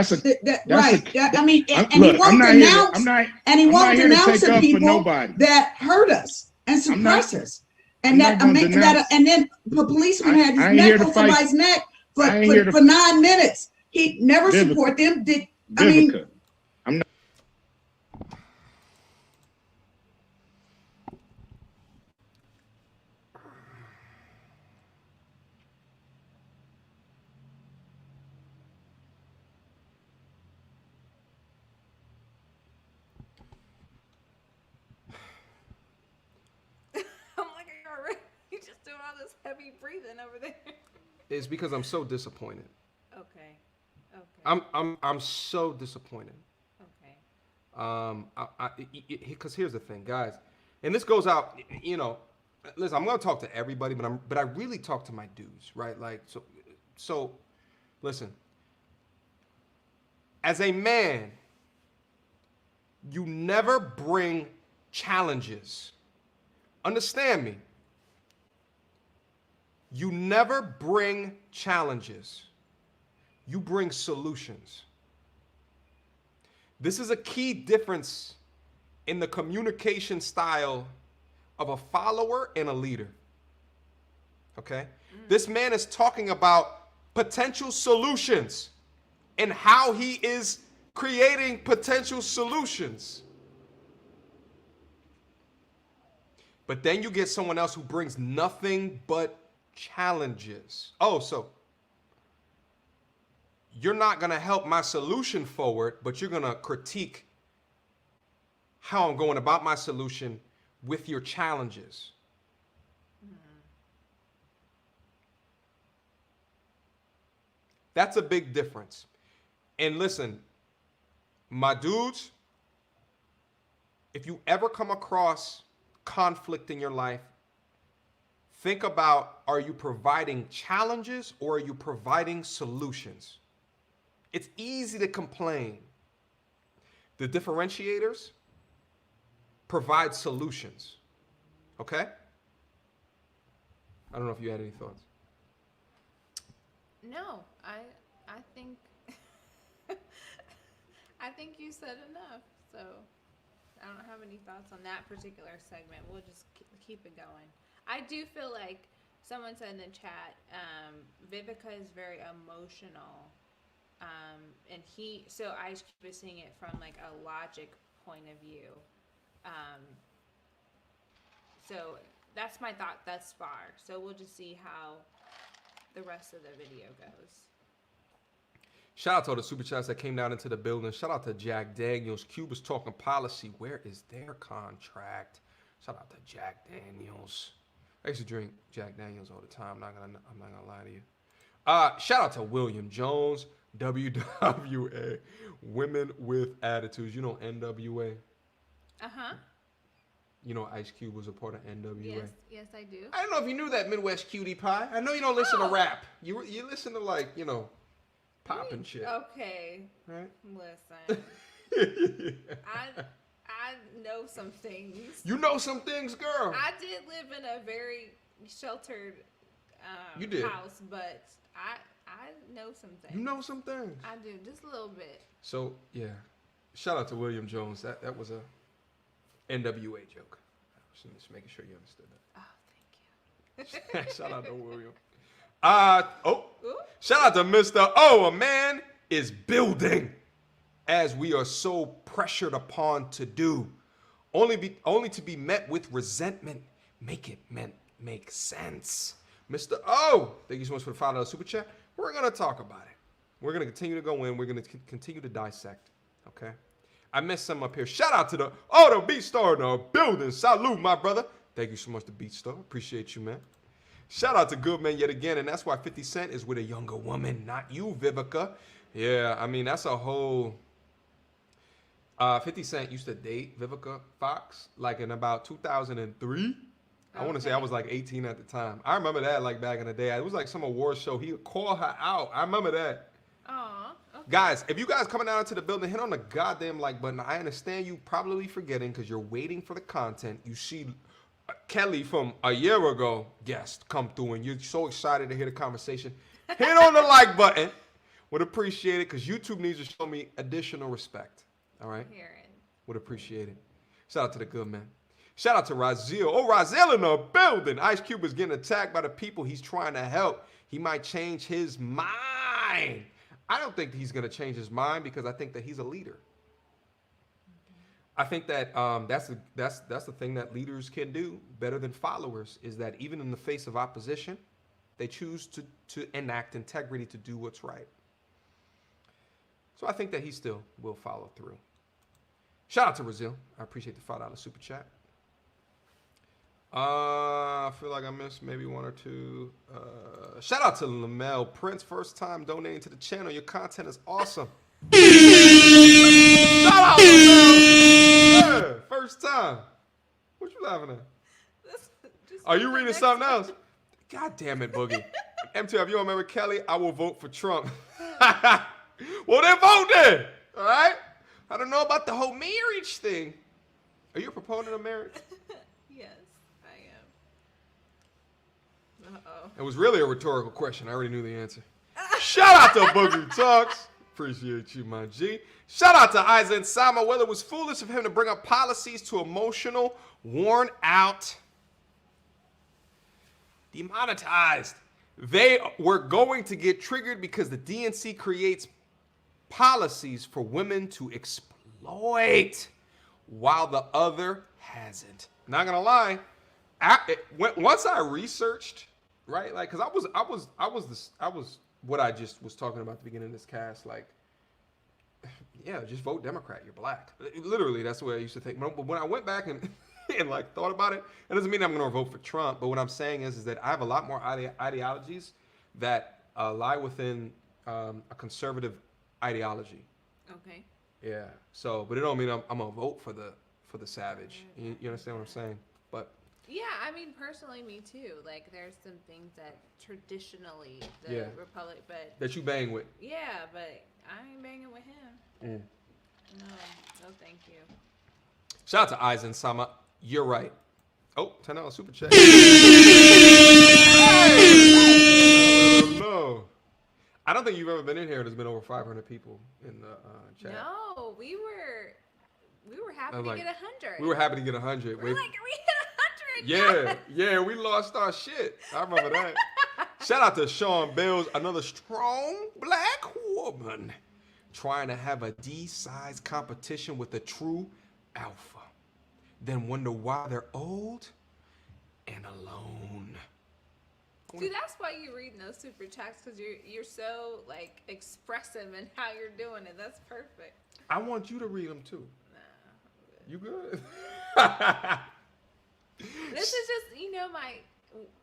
right? I mean, and he won't denounce the people that hurt us and suppress us, and then the policeman had his neck on somebody's neck for 9 minutes. He never support them. I'm not. Heavy breathing over there. It's because I'm so disappointed. Okay. I'm so disappointed. Okay. Because here's the thing, guys, and this goes out. Listen, I'm gonna talk to everybody, but I really talk to my dudes, right? Like, so listen. as a man, you never bring challenges. Understand me. You never bring challenges. You bring solutions. This is a key difference in the communication style of a follower and a leader. Okay? This man is talking about potential solutions and how he is creating potential solutions. But then you get someone else who brings nothing but challenges. Oh, so you're not going to help my solution forward, but you're going to critique how I'm going about my solution with your challenges. That's a big difference. And listen, my dudes, if you ever come across conflict in your life, think about, are you providing challenges or are you providing solutions? It's easy to complain. The differentiators provide solutions. Okay? I don't know if you had any thoughts. No, I think I think you said enough. So I don't have any thoughts on that particular segment. We'll just keep it going. I do feel like someone said in the chat, Vivica is very emotional. And I was seeing it from like a logic point of view. So that's my thought thus far. So we'll just see how the rest of the video goes. Shout out to all the super chats that came down into the building. Shout out to Jack Daniels. Cuba's talking policy. Where is their contract? Shout out to Jack Daniels. I used to drink Jack Daniels all the time. I'm not gonna lie to you. Shout out to William Jones, WWA, Women with Attitudes. You know NWA. You know Ice Cube was a part of NWA. Yes, I do. I don't know if you knew that, Midwest Cutie Pie. I know you don't listen to rap. You listen to like, pop and shit. Okay. Right? Listen. I know some things. You know some things, girl. I did live in a very sheltered you did. house, but I know some things. You know some things. I do, just a little bit. So, yeah. Shout out to William Jones. That was a NWA joke. Just making sure you understood that. Oh, thank you. Shout out to William. Shout out to Mr. O. A man is building as we are so pressured upon to do. Only to be met with resentment. Make sense. Mr. O, thank you so much for the $5 super chat. We're going to talk about it. We're going to continue to go in. We're going to continue to dissect. Okay? I missed some up here. Shout out to the Beat Star in the building. Salute, my brother. Thank you so much to Beat Star. Appreciate you, man. Shout out to Goodman yet again. And that's why 50 Cent is with a younger woman, not you, Vivica. Yeah, I mean, that's a whole... 50 Cent used to date Vivica Fox like in about 2003. I want to say I was like 18 at the time. I remember that like back in the day. It was like some award show. He would call her out. I remember that. Aw. Okay. Guys, if you guys coming down into the building, hit on the goddamn like button. I understand you probably forgetting because you're waiting for the content. You see Kelly from a year ago guest come through and you're so excited to hear the conversation. Hit on the like button. Would appreciate it because YouTube needs to show me additional respect. All right? Would appreciate it. Shout out to the good man. Shout out to Raziel. Oh, Raziel in the building. Ice Cube is getting attacked by the people he's trying to help. He might change his mind. I don't think he's going to change his mind because I think that he's a leader. I think that that's the thing that leaders can do better than followers is that even in the face of opposition, they choose to enact integrity to do what's right. So I think that he still will follow through. Shout out to Raziel. I appreciate the $5 super chat. I feel like I missed maybe one or two. Shout out to Lamel Prince, first time donating to the channel. Your content is awesome. Shout out Lamel. Yeah, first time. What you laughing at? Are you reading something else? God damn it, Boogie. M2, if you don't remember Kelly, I will vote for Trump. Well, then vote then. All right? I don't know about the whole marriage thing. Are you a proponent of marriage? Yes, I am. Uh-oh. It was really a rhetorical question. I already knew the answer. Shout out to Boogie Talks. Appreciate you, my G. Shout out to Isa and Sama. Whether it was foolish of him to bring up policies too emotional, worn out, demonetized. They were going to get triggered because the DNC creates policies for women to exploit while the other hasn't. Not gonna lie, once I researched, right, like, cause I was what I just was talking about at the beginning of this cast, like, yeah, just vote Democrat, you're black. Literally, that's the way I used to think. But when I went back and and like thought about it, it doesn't mean I'm gonna vote for Trump, but what I'm saying is that I have a lot more ideologies that lie within a conservative ideology. Okay. Yeah. So, but it don't mean I'm gonna vote for the savage. You understand what I'm saying? But yeah, I mean, personally, me too. Like, there's some things that traditionally the Republic, but that you bang with. Yeah, but I ain't banging with him. No, thank you. Shout out to Eisen Sama. You're right. Oh, $10 super chat. No. I don't think you've ever been in here. There's been over 500 people in the chat. No, we were happy to get 100. We were happy to get 100. We're like, we hit 100. Yeah, we lost our shit. I remember that. Shout out to Sean Bills, another strong black woman trying to have a D-size competition with a true alpha. Then wonder why they're old and alone. See, that's why you're reading those super chats, because you're so like expressive in how you're doing it. That's perfect. I want you to read them too. Nah, you good? This is just,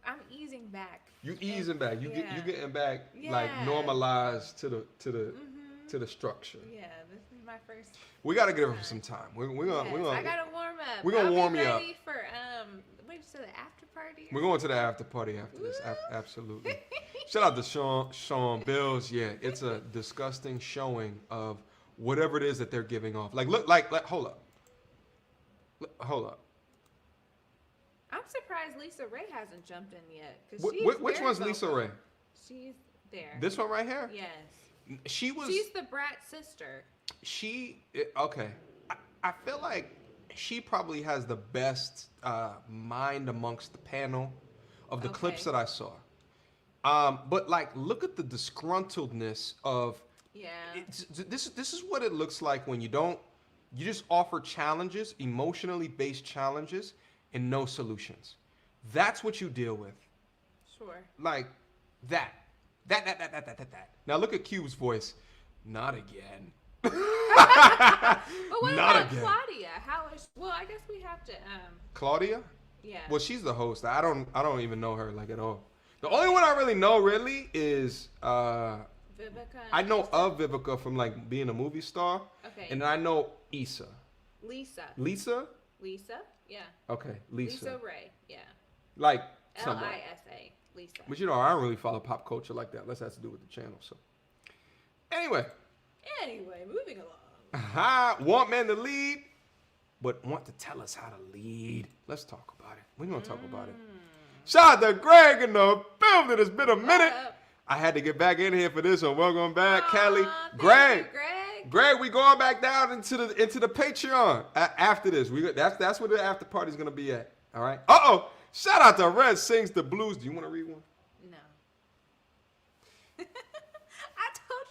I'm easing back. You easing back. You getting back like normalized to the structure. Yeah, this is my first. We gotta give her some time. We're gonna. I gotta warm up. We're gonna warm you up. Ready for wait, so the after party? We're going to the after party after this. Absolutely. Shout out to Sean Bills. Yeah, it's a disgusting showing of whatever it is that they're giving off. Like, look, hold up. I'm surprised Lisa Ray hasn't jumped in yet. Which one's Lisa Ray? She's there. This one right here? Yes. She's the brat sister. Okay. I feel like she probably has the best mind amongst the panel of the clips that I saw. But like, look at the disgruntledness of. Yeah. This is what it looks like when you just offer challenges, emotionally based challenges, and no solutions. That's what you deal with. Sure. Like that. Now look at Cube's voice. Not again. But what about Claudia? Well, I guess we have to. Claudia? Yeah. Well, she's the host. I don't even know her like at all. The only one I really know is Vivica. I know of Vivica from like being a movie star. Okay. And I know Lisa. Lisa? Yeah. Okay, Lisa. Lisa Ray, yeah. Like Lisa. Lisa. But I don't really follow pop culture like that. Unless it has to do with the channel. So anyway, moving along. Want men to lead, but want to tell us how to lead. Let's talk about it. We're gonna talk about it. Shout out to Greg in the building. It's been a minute. I had to get back in here for this one. Welcome back, Kelly. Greg, we going back down into the Patreon after this. That's where the after party's gonna be at. All right. Shout out to Red Sings the Blues. Do you want to read one? No. I told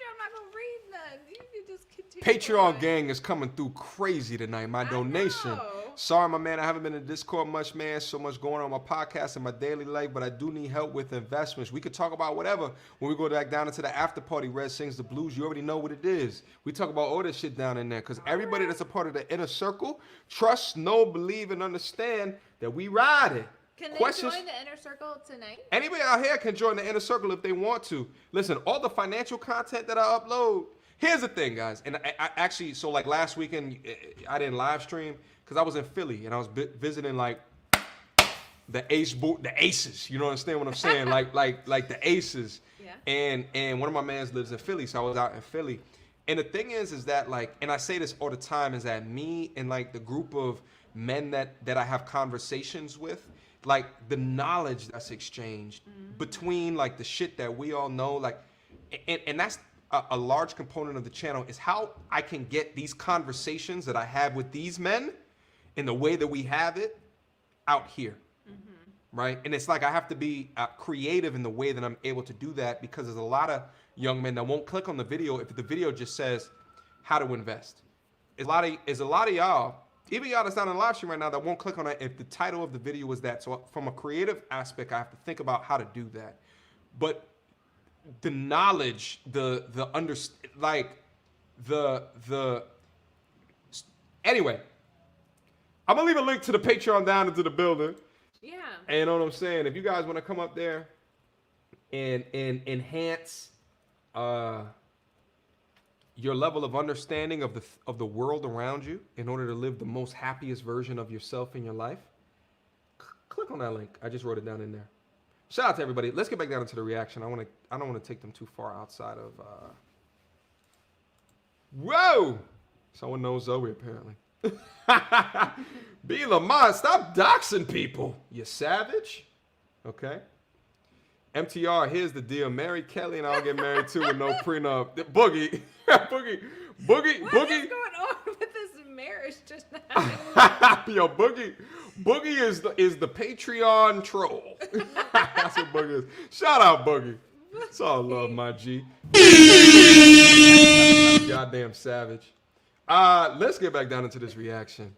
you I'm not gonna read none. You can just continue. Patreon gang is coming through crazy tonight. My donation. Sorry, my man, I haven't been in Discord much, man. So much going on my podcast and my daily life, but I do need help with investments. We could talk about whatever when we go back down into the after party. Red Sings the Blues. You already know what it is. We talk about all this shit down in there because everybody that's a part of the inner circle trust, know, believe, and understand that we ride it. Can they join the inner circle tonight? Anybody out here can join the inner circle if they want to. Listen, all the financial content that I upload. Here's the thing, guys. And I actually, so like last weekend, I didn't live stream because I was in Philly and I was visiting like the aces. You know understand what I'm saying? like the aces. Yeah. And one of my mans lives in Philly, so I was out in Philly. And the thing is that like, and I say this all the time, is that me and like the group of men that I have conversations with, like the knowledge that's exchanged between like the shit that we all know, like, and that's a large component of the channel, is how I can get these conversations that I have with these men in the way that we have it out here. Right? And it's like I have to be creative in the way that I'm able to do that, because there's a lot of young men that won't click on the video if the video just says how to invest. It's a lot of y'all, even y'all that's not in the live stream right now, that won't click on it if the title of the video is that. So from a creative aspect, I have to think about how to do that. But the knowledge, anyway, I'm gonna leave a link to the Patreon down into the building. Yeah. And you know what I'm saying? If you guys want to come up there and enhance your level of understanding of the world around you in order to live the most happiest version of yourself in your life, click on that link. I just wrote it down in there. Shout out to everybody. Let's get back down into the reaction. I don't want to take them too far outside of whoa! Someone knows Zoe apparently. B. Lamont, stop doxing people, you savage. Okay. MTR, here's the deal. Marry Kelly and I'll get married too with no prenup. Boogie. Boogie. What is going on with this marriage just now? Yo, Boogie is the Patreon troll. That's what Boogie is. Shout out Boogie. It's all love, my G. Goddamn savage. Let's get back down into this reaction.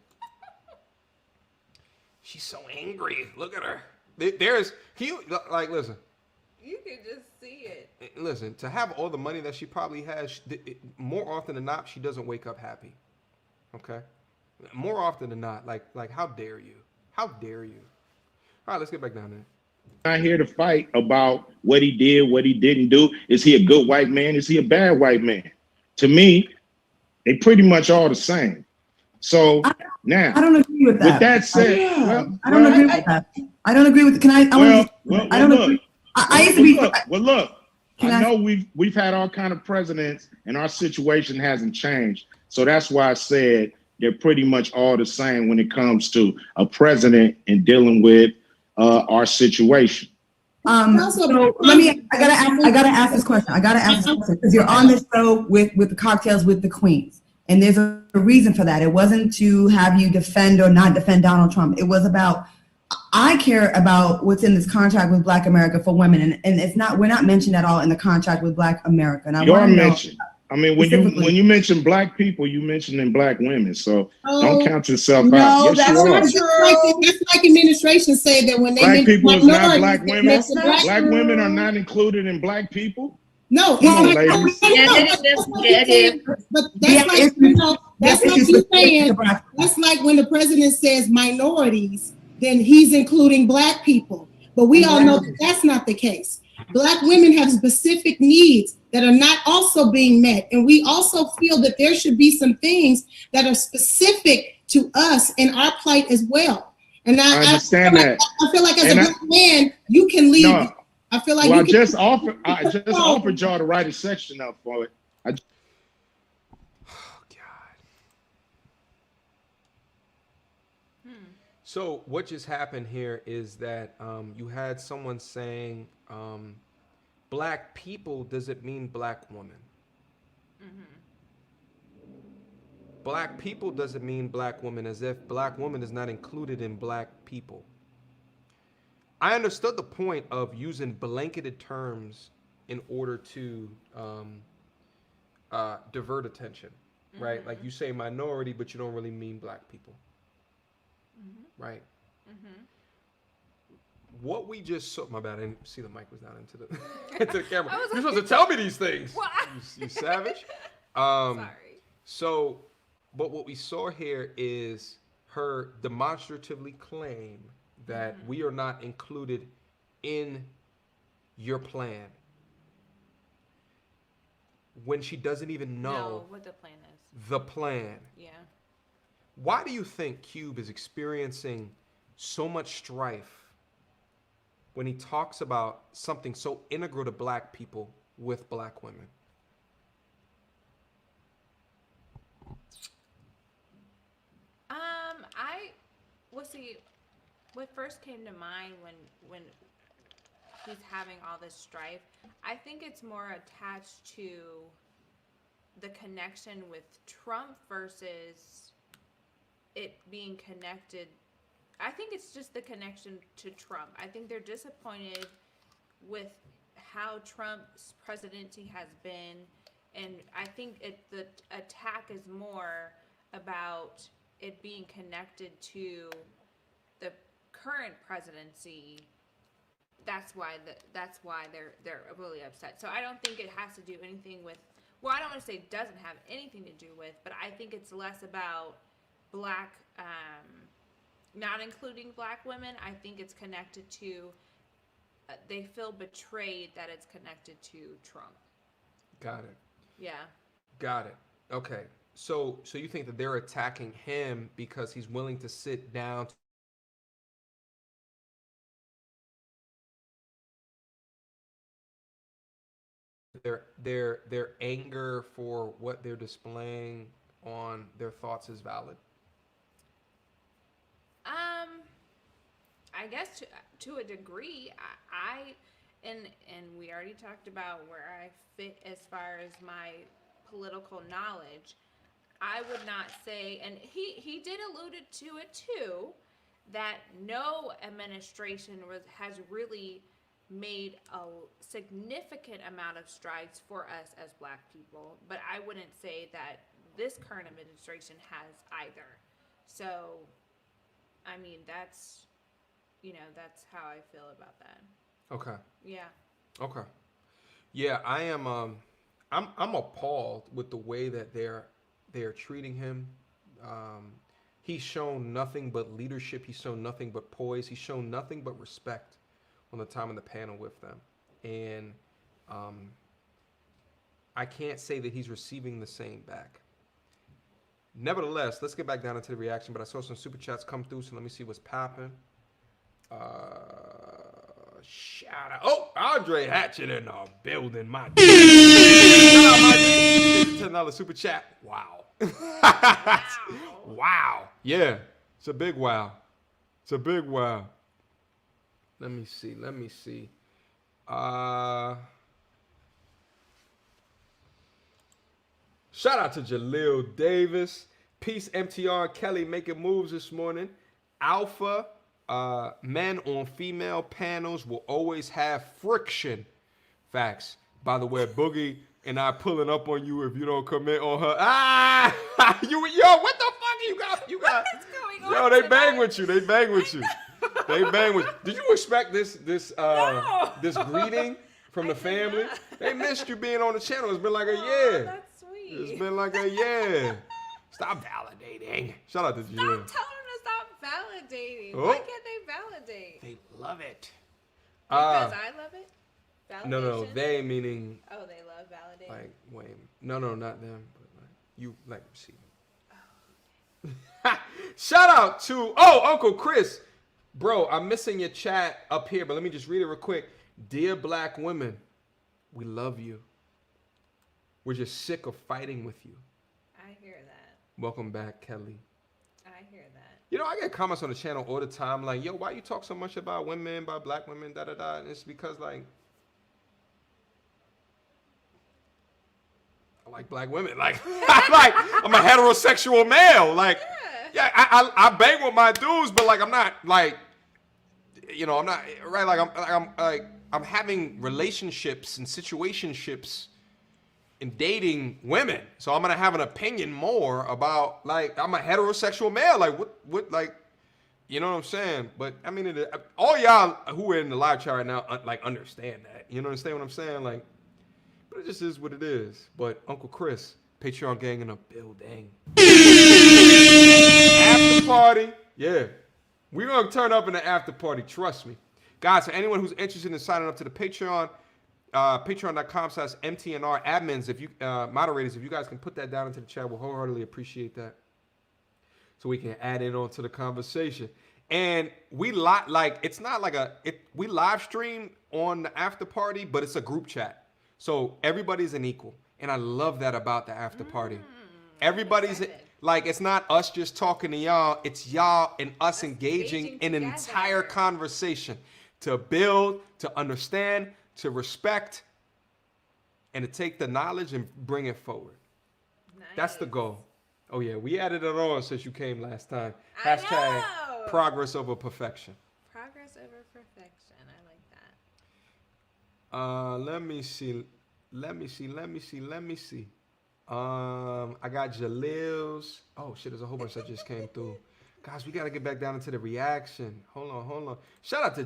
She's so angry. Look at her. Listen. You can just see it. Listen, to have all the money that she probably has, more often than not, she doesn't wake up happy. Okay? More often than not. Like, how dare you? How dare you? All right, let's get back down there. Not here to fight about what he did, what he didn't do. Is he a good white man? Is he a bad white man? To me, they pretty much all the same. So now, I don't agree with that. With that said, I don't agree with that. I don't agree with. Can I? I don't agree. I used to be. Look. I know we've had all kind of presidents, and our situation hasn't changed. So that's why I said they're pretty much all the same when it comes to a president and dealing with our situation. So let me. I gotta ask this question. Because you're on this show with the cocktails with the queens, and there's a reason for that. It wasn't to have you defend or not defend Donald Trump. It was about. I care about what's in this contract with Black America for women, and it's not. We're not mentioned at all in the contract with Black America. And you are mentioned. I mean, when you mention Black people, you mentioning Black women. So don't count yourself out. No, that's not true. That's like administration say that when they Black people is not Black women. Black women are not included in Black people. No, ladies. But that's like that's like you saying. That's like when the president says minorities, then he's including Black people. But we all know that that's not the case. Black women have specific needs that are not also being met. And we also feel that there should be some things that are specific to us and our plight as well. And I understand that. I feel like as a Black man, you can leave. No, I feel like I just offered y'all to write a section up for it. So what just happened here is that you had someone saying Black people doesn't mean Black woman. Black people doesn't mean Black woman, as if Black woman is not included in Black people. I understood the point of using blanketed terms in order to divert attention, right? Like you say minority, but you don't really mean Black people. Right. What we just saw, my bad, I didn't see the mic was down into the camera. You're supposed to tell me these things. You savage. Sorry. So, but what we saw here is her demonstratively claim that we are not included in your plan when she doesn't even know what the plan is. The plan. Yeah. Why do you think Cube is experiencing so much strife when he talks about something so integral to Black people with Black women? see, what first came to mind when he's having all this strife, I think it's more attached to the connection with Trump versus it being connected. I think it's just the connection to Trump. I think they're disappointed with how Trump's presidency has been, and I think the attack is more about it being connected to the current presidency. That's why they're really upset. So I don't think it has to do anything with. Well, I don't want to say it doesn't have anything to do with, but I think it's less about black, not including black women. I think it's connected to. They feel betrayed that it's connected to Trump. Got it. Yeah. Got it. Okay. So you think that they're attacking him because he's willing to sit down. Their anger for what they're displaying on their thoughts is valid. I guess to a degree, I we already talked about where I fit as far as my political knowledge. I would not say, and he did allude to it too, that no administration has really made a significant amount of strides for us as black people, but I wouldn't say that this current administration has either. So, I mean, that's how I feel about that. Okay. Yeah. Okay. Yeah, I am. I'm appalled with the way that they're treating him. He's shown nothing but leadership. He's shown nothing but poise. He's shown nothing but respect on the time in the panel with them, and I can't say that he's receiving the same back. Nevertheless, let's get back down into the reaction. But I saw some super chats come through, so let me see what's popping. Shout out. Oh, Andre Hatchet in the building, my dude. Shout out, my dude. $10 super chat. Wow. Wow. Yeah, it's a big wow. It's a big wow. Let me see. Shout out to Jaleel Davis. Peace, MTR Kelly making moves this morning. Alpha, men on female panels will always have friction. Facts. By the way, Boogie and I pulling up on you if you don't commit on her. Yo, what the fuck you got? What's going on? Yo, they bang with you. They bang with you. Did you expect this greeting from the family? They missed you being on the channel. It's been like a year. That's sweet. It's been like a year. Stop validating. Shout out to Stop Jill. telling them to stop validating. Oh. Why can't they validate? They love it. Because I love it? Validation? No, they meaning Oh, they love validating. like Wayne. No, not them. But like you like see. Shout out to Uncle Chris. Bro, I'm missing your chat up here, but let me just read it real quick. Dear black women, we love you. We're just sick of fighting with you. I hear that. Welcome back, Kelly. I hear that. You know, I get comments on the channel all the time like, yo, why you talk so much about women, about black women, da-da-da. And it's because, like, I like black women. Like, I'm a heterosexual male. Like, yeah, I bang with my dudes, but, like, I'm not, like, you know, I'm not, right? Like, I'm having relationships and situationships in dating women. So I'm going to have an opinion more about, like, I'm a heterosexual male. Like, what, like, you know what I'm saying? But, I mean, all y'all who are in the live chat right now, like, understand that. You understand what I'm saying? Like, but it just is what it is. But Uncle Chris, Patreon gang in the building. After party. Yeah. We're going to turn up in the after party. Trust me. Guys, for anyone who's interested in signing up to the Patreon, patreon.com/MTandR admins, if you moderators, if you guys can put that down into the chat, we'll wholeheartedly appreciate that. So we can add in onto the conversation. And we it's not like we live stream on the after party, but it's a group chat. So everybody's an equal. And I love that about the after party. Everybody's like, it's not us just talking to y'all. It's y'all and us engaging in an entire conversation to build, to understand, to respect, and to take the knowledge and bring it forward. Nice. That's the goal. Oh yeah, we added it on since you came last time. Hashtag progress over perfection. Progress over perfection. I like that. Let me see. I got Jalil's. Oh shit, there's a whole bunch that just came through. Guys, we gotta get back down into the reaction. Hold on. Shout out to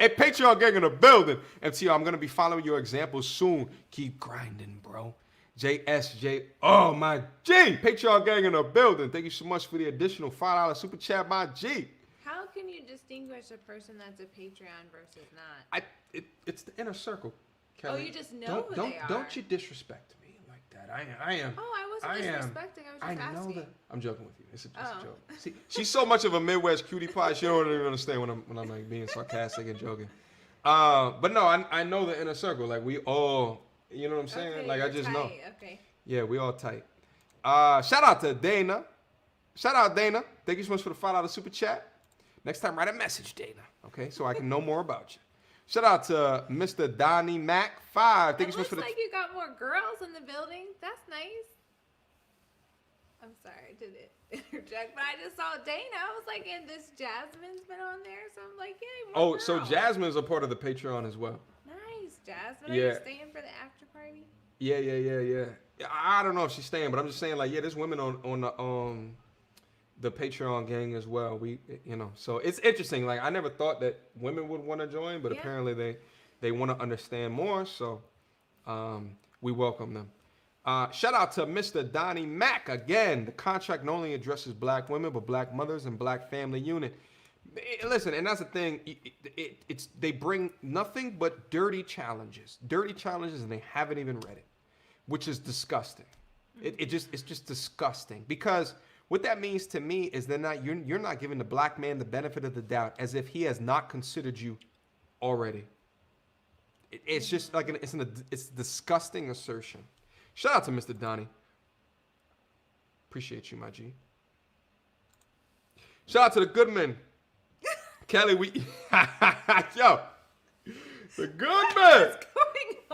hey, Patreon gang in the building. MTR, I'm gonna be following your example soon. Keep grinding, bro. JSJ, oh my G. Patreon gang in the building. Thank you so much for the additional $5 super chat, my G. How can you distinguish a person that's a Patreon versus not? It's the inner circle, Kelly. Oh, you just know who they are. Don't you disrespect me like that. I am. Oh, I wasn't disrespecting. I was just asking. That. I'm joking with you. It's just a joke. See, she's so much of a Midwest cutie pie. She don't even understand when I'm like being sarcastic and joking. But no, I know the inner circle. Like we all, you know what I'm saying? Okay, like I just tight. know. Okay. Yeah, we all tight. Shout out to Dana. Thank you so much for the $5 super chat. Next time, write a message, Dana. Okay, so I can know more about you. Shout out to Mr. Donnie Mac 5. Thank you so much for the. Looks like you got more girls in the building. That's nice. I'm sorry, I didn't interject, but I just saw Dana. I was like, and this Jasmine's been on there, so I'm like, yay, more girls. So Jasmine's a part of the Patreon as well. Nice, Jasmine. Are you staying for the after party? Yeah. I don't know if she's staying, but I'm just saying, like, yeah, there's women on the Patreon gang as well. We, so it's interesting. Like, I never thought that women would want to join, but apparently they want to understand more. So we welcome them. Shout out to Mr. Donnie Mack again. The contract not only addresses black women, but black mothers and black family unit. Listen, and that's the thing. It's they bring nothing but dirty challenges, and they haven't even read it, which is disgusting. It's just disgusting, because what that means to me is you're not giving the black man the benefit of the doubt, as if he has not considered you already. It's just like it's a disgusting assertion. Shout out to Mr. Donnie. Appreciate you, my G. Shout out to the Goodman. Kelly, yo, the Goodman.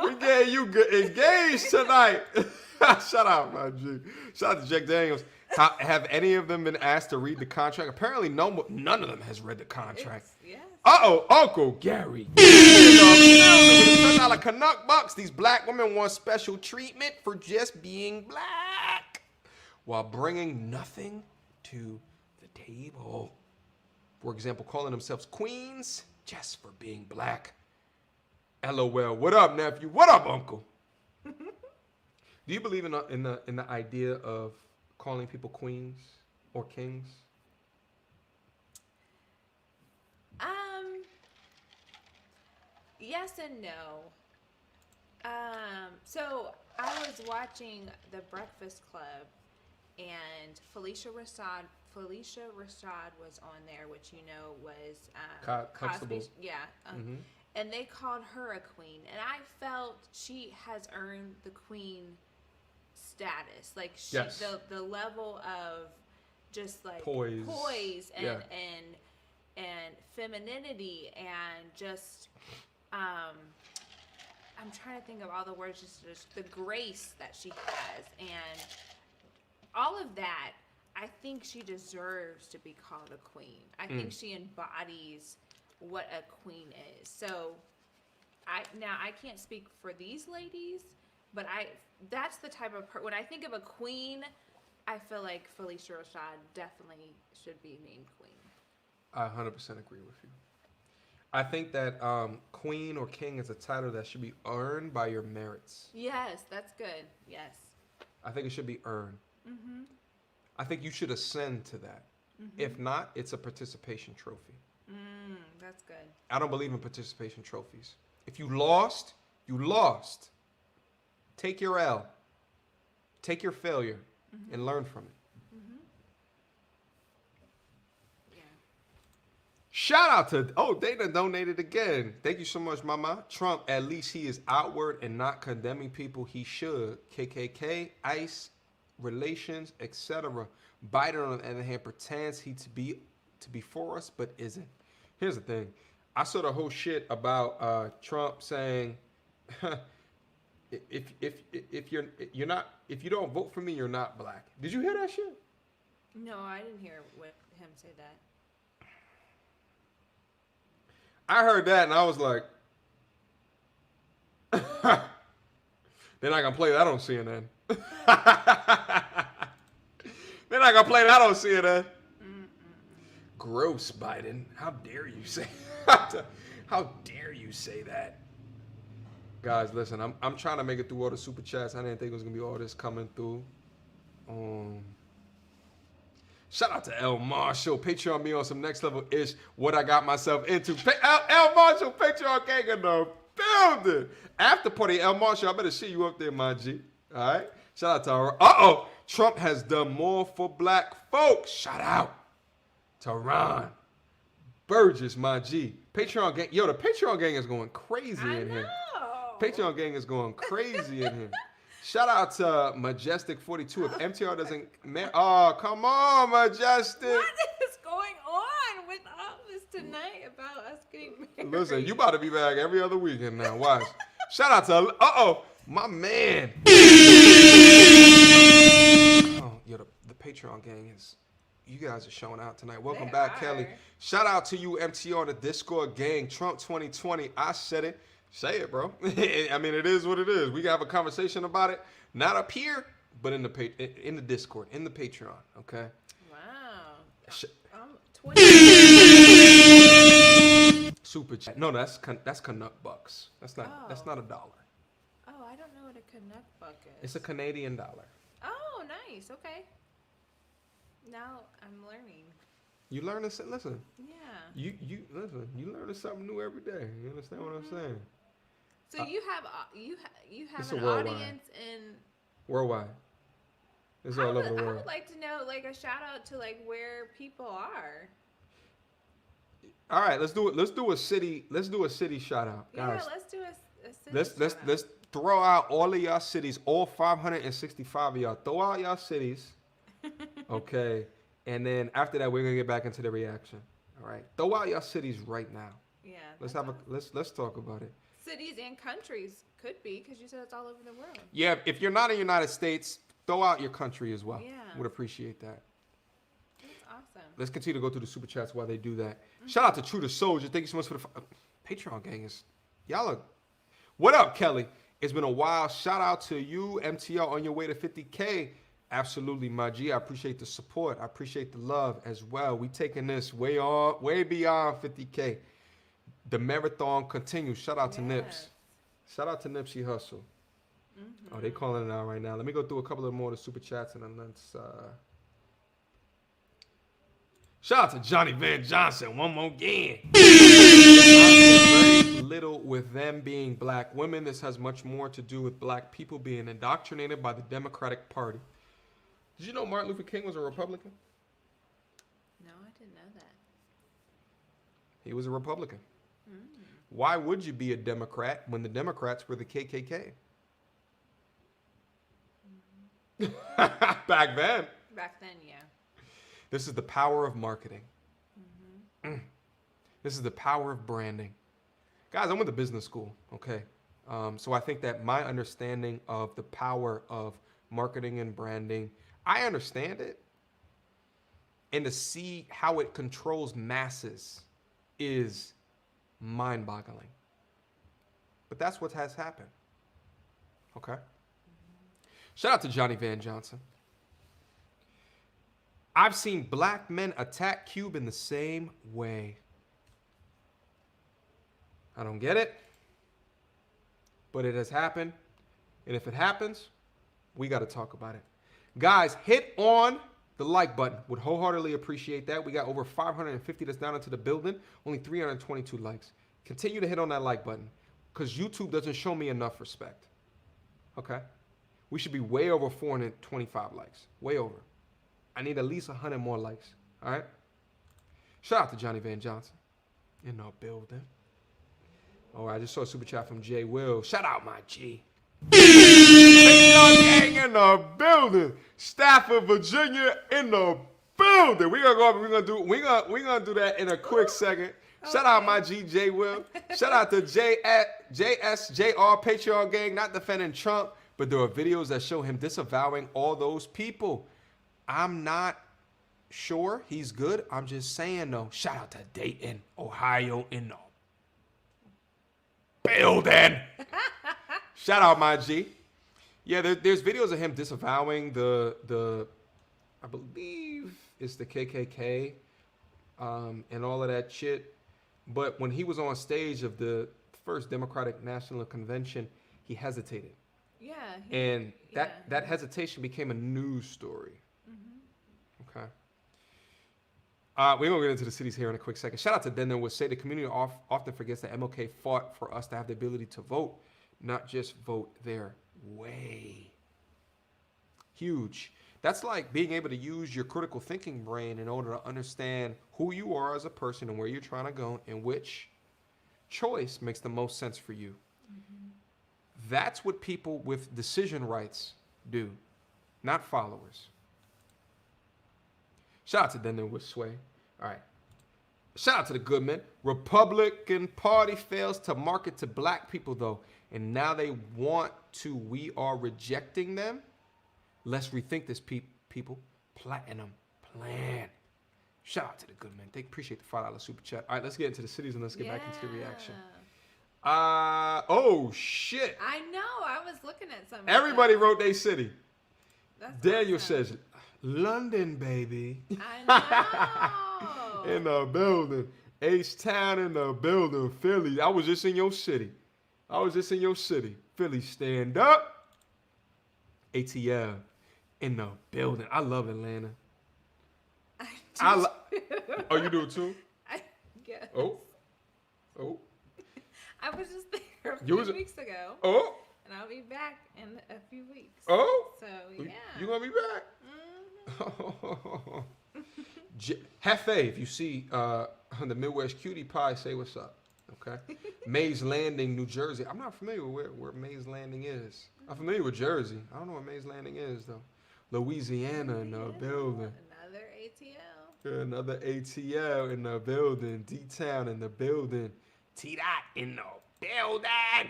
We getting you engaged tonight. Shout out, my G. Shout out to Jack Daniels. Have any of them been asked to read the contract? Apparently, none of them has read the contract. Yes. Uncle Gary. $10 Canuck bucks. These black women want special treatment for just being black, while bringing nothing to the table. For example, calling themselves queens just for being black. LOL. What up, nephew? What up, uncle? Do you believe in the idea of calling people queens or kings? Yes and no. So I was watching The Breakfast Club, and Felicia Rashad was on there, which was Cosby's. Yeah. And they called her a queen, and I felt she has earned the queen status. Like the level of just like poise and femininity, and just I'm trying to think of all the words, just the grace that she has, and all of that. I think she deserves to be called a queen. I think she embodies what a queen is. So I can't speak for these ladies, but that's the type of when I think of a queen, I feel like Felicia Rashad definitely should be named queen. I 100% agree with you. I think that queen or king is a title that should be earned by your merits. Yes, that's good. Yes. I think it should be earned. Mm-hmm. I think you should ascend to that. Mm-hmm. If not, it's a participation trophy. That's good. I don't believe in participation trophies. If you lost, you lost. Take your L. Take your failure and learn from it. Mm-hmm. Yeah. Shout out to, Dana donated again. Thank you so much, Mama. Trump, at least he is outward and not condemning people he should. KKK, ICE, relations, etc. Biden, on the other hand, pretends he to be for us, but isn't. Here's the thing. I saw the whole shit about Trump saying, if you don't vote for me, you're not black. Did you hear that shit? No, I didn't hear him say that. I heard that and I was like, they're not gonna play that on CNN. They're not gonna play that on CNN. Gross, Biden. How dare you say? How dare you say that? Guys, listen. I'm trying to make it through all the super chats. I didn't think it was gonna be all this coming through. Shout out to L Marshall. Patreon me on some next level ish. What I got myself into. L Marshall, Patreon gang in the building. After party, L Marshall. I better see you up there, my G. All right. Shout out to our. Trump has done more for black folks. Shout out to Ron Burgess, my G. Patreon gang. Yo, the Patreon gang is going crazy in here. Patreon gang is going crazy in here. Shout out to Majestic42. If MTR doesn't... Oh, come on, Majestic. What is going on with all this tonight about us getting married? Listen, you about to be back every other weekend now. Watch. Shout out to... my man. Yo, the Patreon gang is... You guys are showing out tonight. Welcome back, Kelly. Shout out to you, MTR, the Discord gang. Trump 2020. I said it. Say it, bro. I mean, it is what it is. We can have a conversation about it, not up here, but in the Discord, in the Patreon. Okay. Wow. 20. Super chat. No, that's Canuck bucks. That's not a dollar. Oh, I don't know what a Canuck buck is. It's a Canadian dollar. Oh, nice. Okay. Now I'm learning. You learn to listen. Yeah. You listen. You learn something new every day. You understand what I'm saying? So you have an worldwide. audience in Worldwide. It's all over the world. I would like to know, like, a shout out to like where people are. All right, let's do it. Let's do a city shout out, guys. Yeah, let's do a city. Let's throw out all of y'all cities, all 565 of y'all. Throw out y'all cities. Okay. And then after that, we're gonna get back into the reaction. All right. Throw out y'all cities right now. Yeah. Let's talk about it. Cities and countries could be, because you said it's all over the world. Yeah, if you're not in the United States, throw out your country as well. Yeah. Would appreciate that. That's awesome. Let's continue to go through the super chats while they do that. Shout out to True to Soldier. Thank you so much for the Patreon gang. Y'all are. What up, Kelly? It's been a while. Shout out to you, MTL, on your way to 50K. Absolutely, my G. I appreciate the support. I appreciate the love as well. We taking this way beyond 50K. The marathon continues. Shout out to Nips. Shout out to Nipsey Hussle. Oh, they calling it out right now. Let me go through a couple of more of the super chats and then let's. Shout out to Johnny Van Johnson one more again. Very little with them being black women. This has much more to do with black people being indoctrinated by the Democratic Party. Did you know Martin Luther King was a Republican? No, I didn't know that. He was a Republican. Why would you be a Democrat when the Democrats were the KKK? Back then. Back then, yeah. This is the power of marketing. This is the power of branding. Guys, I went to business school, okay? So I think that my understanding of the power of marketing and branding, I understand it. And to see how it controls masses is mind-boggling. But that's what has happened. Okay? Shout out to Johnny Van Johnson. I've seen black men attack Cube in the same way. I don't get it, but it has happened. And if it happens, we got to talk about it. Guys, hit on the like button. Would wholeheartedly appreciate that. We got over 550 that's down into the building. Only 322 likes. Continue to hit on that like button because YouTube doesn't show me enough respect. Okay? We should be way over 425 likes. Way over. I need at least 100 more likes. All right? Shout out to Johnny Van Johnson in the building. All right, I just saw a super chat from Jay Will. Shout out, my G. Gang in the building. Stafford, Virginia in the building. We're gonna do that in a quick second. Shout out my GJ Will. Shout out to JSJR Patreon Gang, not defending Trump, but there are videos that show him disavowing all those people. I'm not sure he's good. I'm just saying though. Shout out to Dayton, Ohio in the building. Shout out my G. Yeah, there's videos of him disavowing the I believe it's the KKK and all of that shit. But when he was on stage of the first Democratic National Convention, he hesitated. Yeah. And that hesitation became a news story. Mm-hmm. Okay. We're going to get into the cities here in a quick second. Shout out to Denver would say the community often forgets that MLK fought for us to have the ability to vote, not just vote their way. Huge. That's like being able to use your critical thinking brain in order to understand who you are as a person and where you're trying to go and which choice makes the most sense for you. Mm-hmm. That's what people with decision rights do, not followers. Shout out to Denver with Sway. All right. Shout out to the Goodman. Republican Party fails to market to black people, though, and now they want to. We are rejecting them. Let's rethink this, people. Platinum plan. Shout out to the Goodman. They appreciate the $5 super chat. All right, let's get into the cities and let's get back into the reaction. Oh, shit. I know. I was looking at something. Everybody wrote their city. That's Daniel awesome. says, London, baby. I know. In the building. H-Town in the building. Philly. I was just in your city. Philly, stand up. ATL in the building. I love Atlanta. Oh, you do it too? I guess. Oh. I was just there a few weeks ago. Oh. And I'll be back in a few weeks. Oh. So, yeah. You gonna be back? Mm-hmm. Hefe, if you see the Midwest Cutie Pie, say what's up. Okay. Mays Landing, New Jersey. I'm not familiar with where Mays Landing is. I'm familiar with Jersey. I don't know where Mays Landing is, though. Louisiana in the building. Another ATL. Another ATL in the building. D-Town in the building. T-Dot in the building.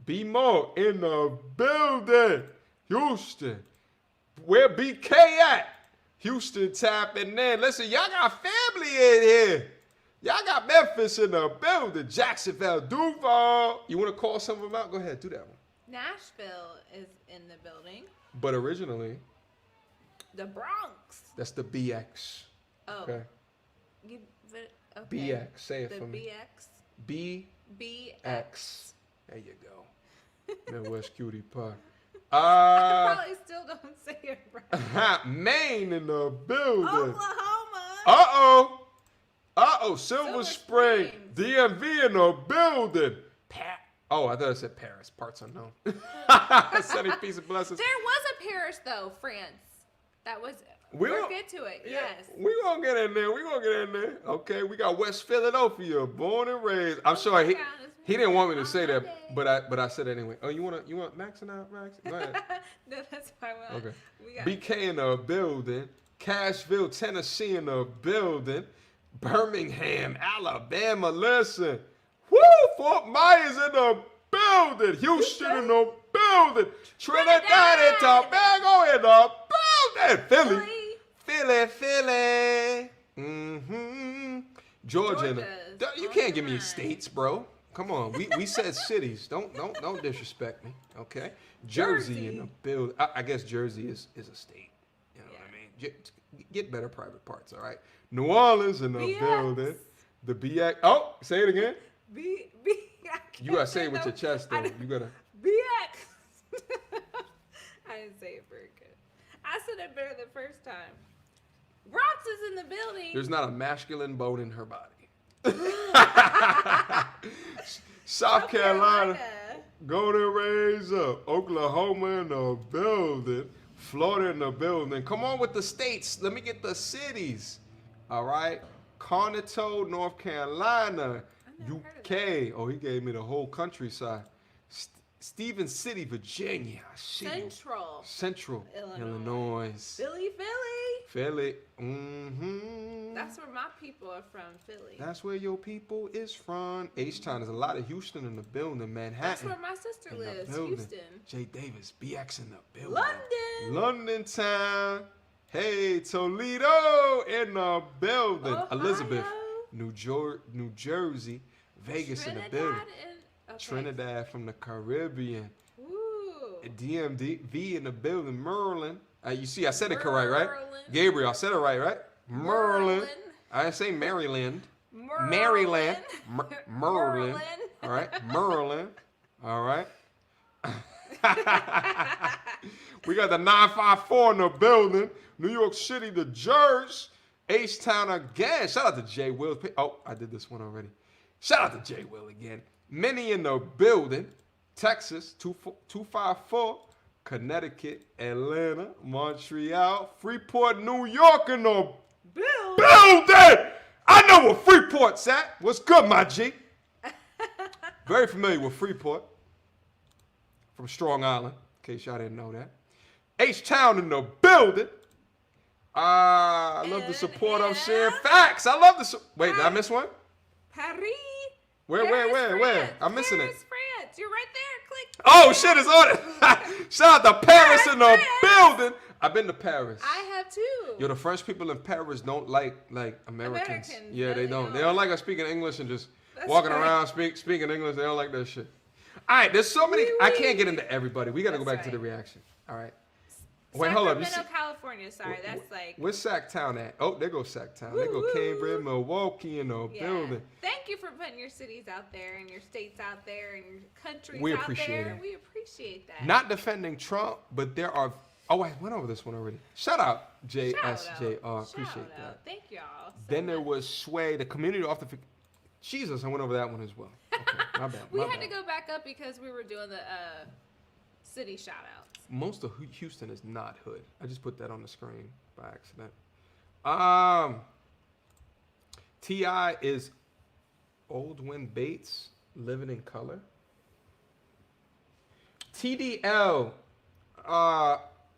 B-Mo in the building. Houston. Where BK at? Houston tapping in. Listen, y'all got family in here. Y'all got Memphis in the building. Jacksonville, Duval. You want to call some of them out? Go ahead, do that one. Nashville is in the building. But originally, the Bronx. that's the BX. Oh. Okay. Okay. BX. Say it for me. BX. BX. There you go. Midwest Cutie Pie. I probably still don't say it right. Maine in the building. Oklahoma. Silver Spring. DMV in the building. Oh, I thought it said Paris. Parts unknown. Sunny Peace and Blessings. There was a Paris, though, France. That was... We'll get to it, yes. We're going to get in there. Okay, we got West Philadelphia, born and raised. I'm sure he didn't want me to say that, but I said it anyway. Oh, you want Max now, Max? Go ahead. No, that's fine. Okay. BK in the building. Cashville, Tennessee in the building. Birmingham, Alabama, listen. Woo! Fort Myers in the building. Houston in the building. Trinidad and Tobago in the building. Philly. Mm-hmm. Georgia. You can't give me states, bro. Come on. We said cities. Don't disrespect me. Okay. Jersey in the building. I guess Jersey is a state. You know what I mean? Get better private parts, all right? New Orleans in the building. The BX. Oh, say it again. You gotta say it with your chest, though. You gotta. BX. I didn't say it very good. I said it better the first time. Bronx is in the building. There's not a masculine bone in her body. South Carolina. Golden Rays up. Oklahoma in the building. Florida in the building. Come on with the states. Let me get the cities. All right. Conestoga, North Carolina. UK. Oh, he gave me the whole countryside. Stephen City, Virginia. Central Illinois. Philly. That's where my people are from, Philly. That's where your people is from. H-Town. There's a lot of Houston in the building. Manhattan. That's where my sister lives, Houston. Jay Davis, BX in the building. London town. Hey, Toledo in the building. Ohio. Elizabeth, New Jersey. Vegas in the building. Trinidad from the Caribbean. Ooh. DMV in the building. Maryland. You see, I said it correct, right? Gabriel, I said it right? Maryland. I didn't say Maryland. Maryland. Maryland. All right. Maryland. All right. We got the 954 in the building. New York City, the Jersey. H-Town again. Shout out to Jay Will. Oh, I did this one already. Shout out to Jay Will again. Many in the building. Texas, 254. Connecticut, Atlanta, Montreal, Freeport, New York in the building. I know where Freeport's at. What's good, my G? Very familiar with Freeport. From Strong Island, in case y'all didn't know that. H-Town in the building. I love the support of sharing facts. I love the Wait, did I miss one? Paris. Where? I'm missing it. France. You're right there. Click. Oh, shit, it's on it. Shout out to Paris in the building. I've been to Paris. I have too. Yo, the French people in Paris don't like Americans. Yeah, they don't. They don't like us speaking English and just walking around speaking English. They don't like that shit. All right, there's so many. I can't get into everybody. We got to go back to the reaction. All right. Wait, hold up. Sacramento, California. Sorry, that's like. Where's Sacktown at? Oh, there goes Sacktown. There go Cambridge, Milwaukee in the building. Thank you for putting your cities out there and your states out there and your countries we out appreciate there. It. We appreciate that. Not defending Trump, but there are. Oh, I went over this one already. Shout out JSJR. Appreciate that. Thank y'all. Then there was Sway, the community off the. Jesus, I went over that one as well. Okay, my bad. We had to go back up because we were doing the city shout outs. Most of Houston is not hood. I just put that on the screen by accident. T.I. is Oldwin Bates, Living in Color. TDL,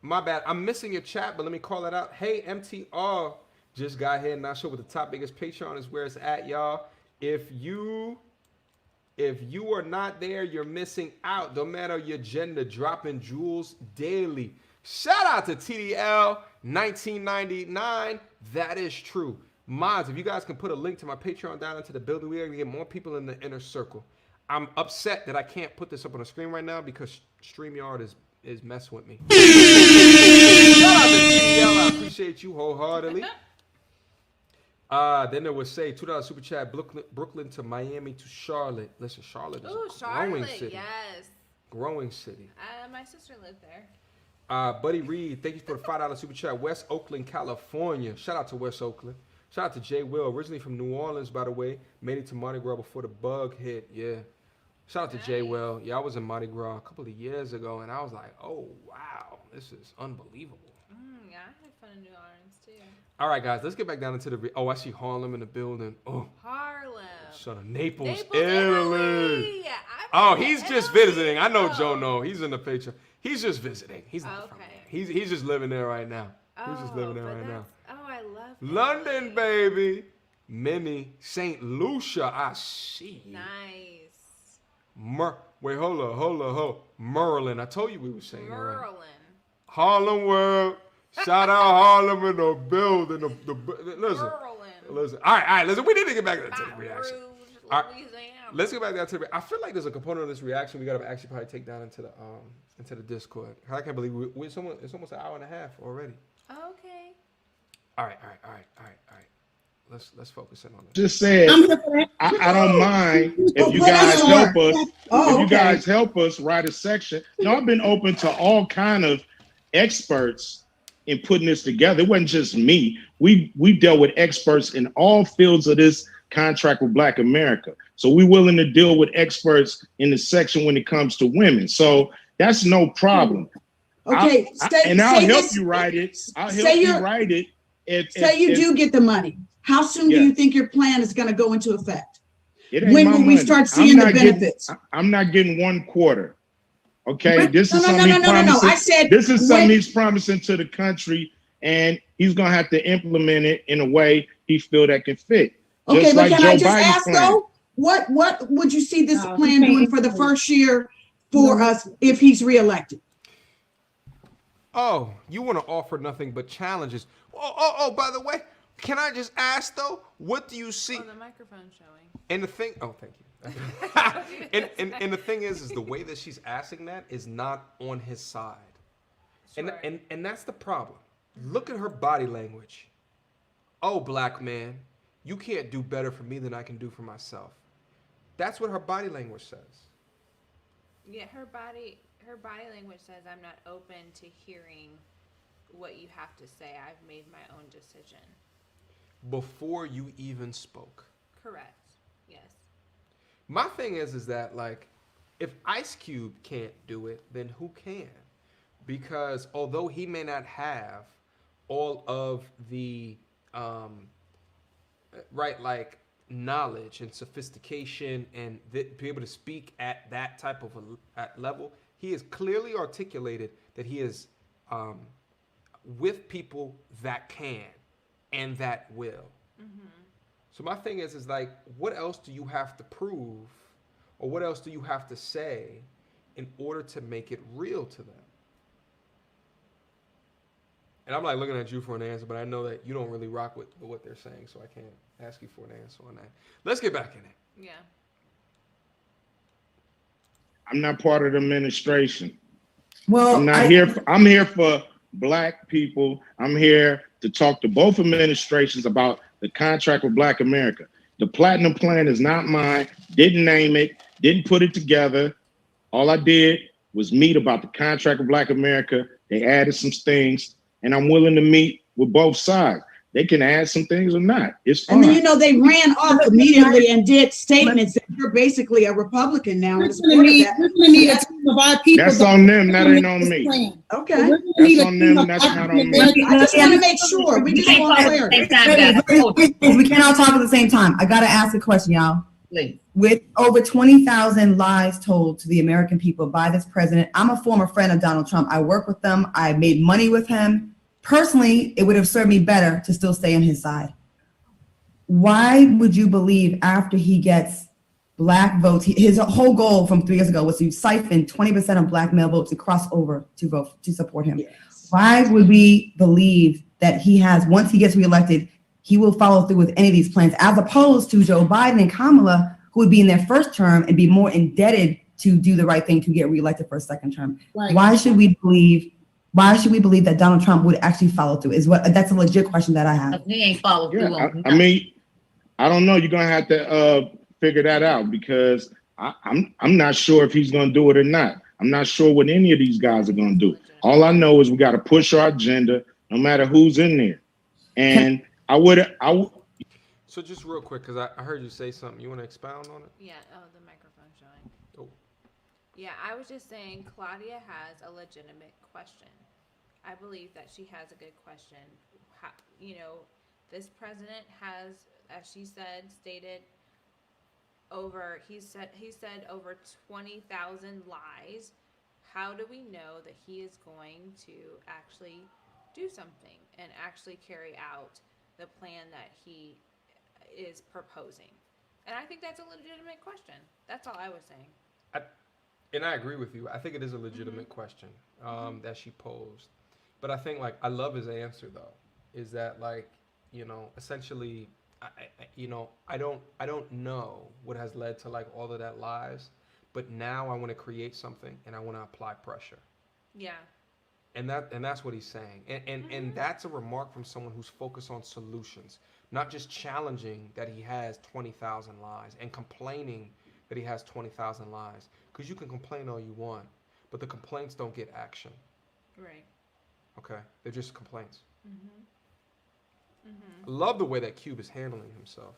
my bad. I'm missing your chat, but let me call it out. Hey, MTR just got here. Not sure what the top biggest Patreon is, where it's at, y'all. If you are not there, you're missing out. Don't matter your gender, dropping jewels daily. Shout out to TDL 1999. That is true. Mods, if you guys can put a link to my Patreon down into the building, we're going to get more people in the inner circle. I'm upset that I can't put this up on the screen right now because StreamYard is messing with me. Shout out to TDL. I appreciate you wholeheartedly. Then there was $2 super chat, Brooklyn to Miami to Charlotte. Listen, Charlotte is a growing city. Yes. Growing city. My sister lived there. Buddy Reed, thank you for the $5 super chat. West Oakland, California. Shout out to West Oakland. Shout out to Jay Will, originally from New Orleans, by the way. Made it to Mardi Gras before the bug hit. Yeah. Shout out to Jay Will. Yeah, I was in Mardi Gras a couple of years ago, and I was like, oh, wow, this is unbelievable. Yeah, I had fun in New Orleans, too. All right, guys, let's get back down into the... I see Harlem in the building. Oh. Harlem. Shut up. Naples, Italy. He's just visiting. I know Joe know. He's in the picture. He's just visiting. He's not from there. He's just living there right now. He's just living there right now. Oh, I love London, baby. Minnie, St. Lucia. I see you. Nice. Wait, hold up. Merlin. I told you we were saying Merlin. Right. Harlem World. Shout out Harlem in the building. Listen. All right. Listen, we need to get back to the reaction. All right, let's get back down to the. I feel like there's a component of this reaction we got to actually probably take down into the Discord. I can't believe it's almost an hour and a half already. Okay. All right. Let's focus in on this. Just said, I don't mind if you guys help us. If you guys help us write a section. I've been open to all kind of experts in putting this together. It wasn't just me. We dealt with experts in all fields of this contract with Black America. So we're willing to deal with experts in the section when it comes to women. So that's no problem. Okay, I'll help you write it. I'll help you write it. Say you do get the money. How soon do you think your plan is going to go into effect? When will we start seeing the benefits? I'm not getting 1 quarter. Okay, this is something he's promising. I said this is something he's promising to the country, and he's gonna have to implement it in a way he feel that can fit. Okay, Just but like can Joe I just Biden's ask plan. though, what would you see this plan doing for the first year for us if he's reelected? Oh, you want to offer nothing but challenges. Oh, by the way, can I just ask though, what do you see? Oh, the microphone's showing. And the thing, oh, thank you. and the thing is the way that she's asking that is not on his side. Sure. And that's the problem. Look at her body language. Oh, black man, you can't do better for me than I can do for myself. That's what her body language says. Yeah, her body language says I'm not open to hearing what you have to say. I've made my own decision. Before you even spoke. Correct. Yes. My thing is that like, if Ice Cube can't do it, then who can? Because although he may not have all of the right, like knowledge and sophistication and be able to speak at that type of at level, he has clearly articulated that he is with people that can and that will. Mm-hmm. So my thing is like, what else do you have to prove, or what else do you have to say in order to make it real to them? And I'm like looking at you for an answer, but I know that you don't really rock with what they're saying, so I can't ask you for an answer on that. Let's get back in it. Yeah. I'm not part of the administration. Well, I'm here for black people. I'm here to talk to both administrations about the contract with Black America. The Platinum Plan is not mine. Didn't name it. Didn't put it together. All I did was meet about the contract with Black America. They added some things, and I'm willing to meet with both sides. They can add some things or not. It's fine. And then, they ran off immediately and did statements that you're basically a Republican now. We're going to need a team of our people. That's on them. That ain't on me. Okay. That's on them. That's not on me. I just want to make sure. We just want clarity. We can't all talk at the same time. I got to ask a question, y'all. Please. With over 20,000 lies told to the American people by this president, I'm a former friend of Donald Trump. I work with them. I made money with him. Personally, it would have served me better to still stay on his side. Why would you believe after he gets black votes, his whole goal from 3 years ago was to siphon 20% of black male votes to cross over to vote to support him? Yes. Why would we believe that once he gets reelected, he will follow through with any of these plans, as opposed to Joe Biden and Kamala, who would be in their first term and be more indebted to do the right thing to get reelected for a second term? Right. Why should we believe that Donald Trump would actually follow through? That's a legit question that I have. He ain't followed through. I mean, I don't know. You're gonna have to figure that out, because I'm not sure if he's gonna do it or not. I'm not sure what any of these guys are gonna do. All I know is we got to push our agenda, no matter who's in there. And So just real quick, because I heard you say something. You want to expound on it? Yeah. Oh, the microphone's showing. Oh. Yeah, I was just saying Claudia has a legitimate question. I believe that she has a good question. How, this president has, as she said, he said over 20,000 lies. How do we know that he is going to actually do something and actually carry out the plan that he is proposing? And I think that's a legitimate question. That's all I was saying. And I agree with you. I think it is a legitimate question that she posed. But I think, I love his answer, though, is that, essentially, I don't know what has led to, all of that lies, but now I want to create something, and I want to apply pressure. Yeah. And that's what he's saying. And that's a remark from someone who's focused on solutions, not just challenging that he has 20,000 lies and complaining that he has 20,000 lies. Because you can complain all you want, but the complaints don't get action. Right. Okay? They're just complaints. Mm-hmm. Mm-hmm. I love the way that Cube is handling himself.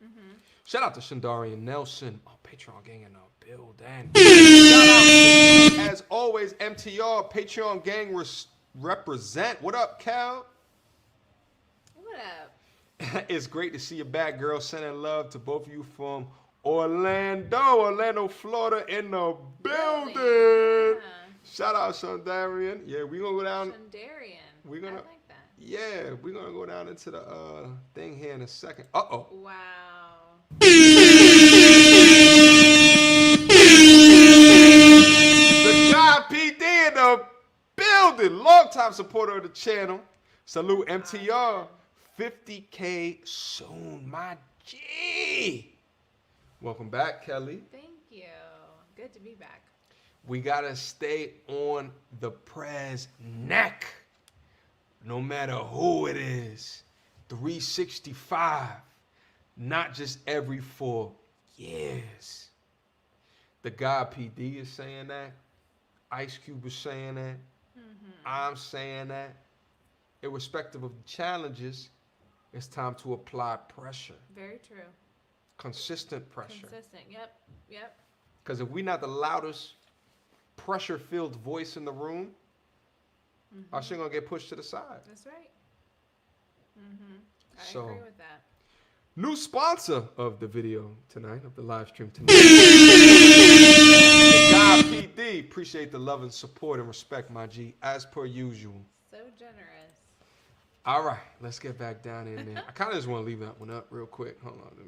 Mm-hmm. Shout out to Shandarian Nelson. Oh, Patreon gang in the building. Shout out, as always, MTR, Patreon gang represent. What up, Cal? What up? It's great to see you back, girl. Sending love to both of you from Orlando, Florida in the building. Yeah. Shout out Shondarian. Yeah, we gonna go down. Shondarian. We're gonna. I like that. Yeah, we're gonna go down into the thing here in a second. Uh-oh. Wow. The guy PD in the building. Long-time supporter of the channel. Salute MTR. 50K soon, my G. Welcome back, Kelly. Thank you. Good to be back. We gotta stay on the prez neck. No matter who it is. 365. Not just every 4 years. The guy PD is saying that. Ice Cube is saying that. I'm saying that. Irrespective of the challenges, it's time to apply pressure. Very true. Consistent pressure. Consistent. Yep. Because if we're not the loudest pressure-filled voice in the room, our shit gonna get pushed to the side. That's right. I So, agree with that. new sponsor of the video tonight, of the live stream tonight. The guy PD. Appreciate the love and support and respect, my G, as per usual. So generous. All right, let's get back down in there. I kind of just want to leave that one up real quick. Hold on, let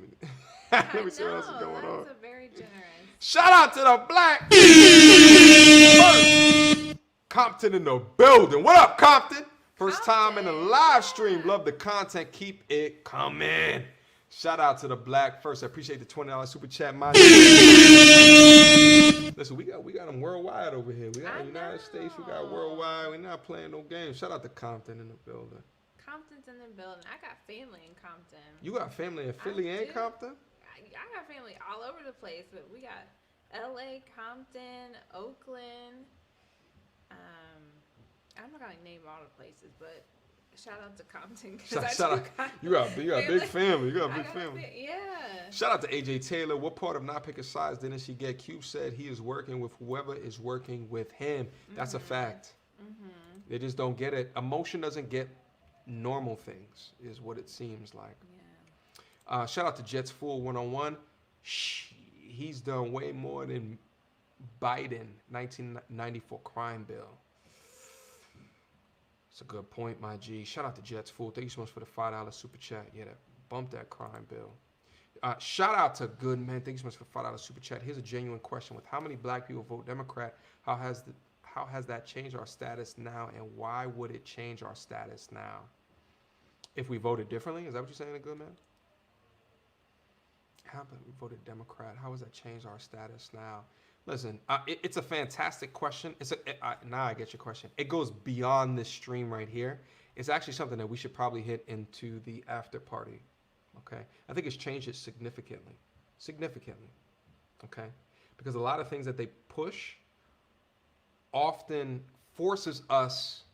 me see what else is going on. That's a very generous. Shout out to the Black First Compton in the building. What up, Compton? First time in the live stream. Love the content. Keep it coming. Shout out to the Black First. I appreciate the $20 super chat. Listen, we got them worldwide over here. We got the United States. We got worldwide. We're not playing no games. Shout out to Compton in the building. Compton's in the building. I got family in Compton. You got family in Philly and Compton? I got family all over the place, but we got LA, Compton, Oakland. I'm not gonna name all the places, but shout out to Compton. You got a big family. You got a big family. Yeah. Shout out to AJ Taylor. What part of not picking sides didn't she get? Cube said he is working with whoever is working with him. That's a fact. They just don't get it. Emotion doesn't get normal things, is what it seems like. Yeah. Shout out to Jets Fool 101. He's done way more than Biden 1994 crime bill. It's a good point, my G. Shout out to Jets Fool. Thank you so much for the $5 super chat. Yeah, that bumped that crime bill. Shout out to Goodman. Thank you so much for $5 super chat. Here's a genuine question: with how many black people vote Democrat, how has that changed our status now, and why would it change our status now? If we voted differently, is that what you're saying, Goodman? How about we voted Democrat? How has that changed our status now? Listen, it's a fantastic question. Now I get your question. It goes beyond this stream right here. It's actually something that we should probably hit into the after party. Okay, I think it's changed it significantly, okay, because a lot of things that they push often forces us,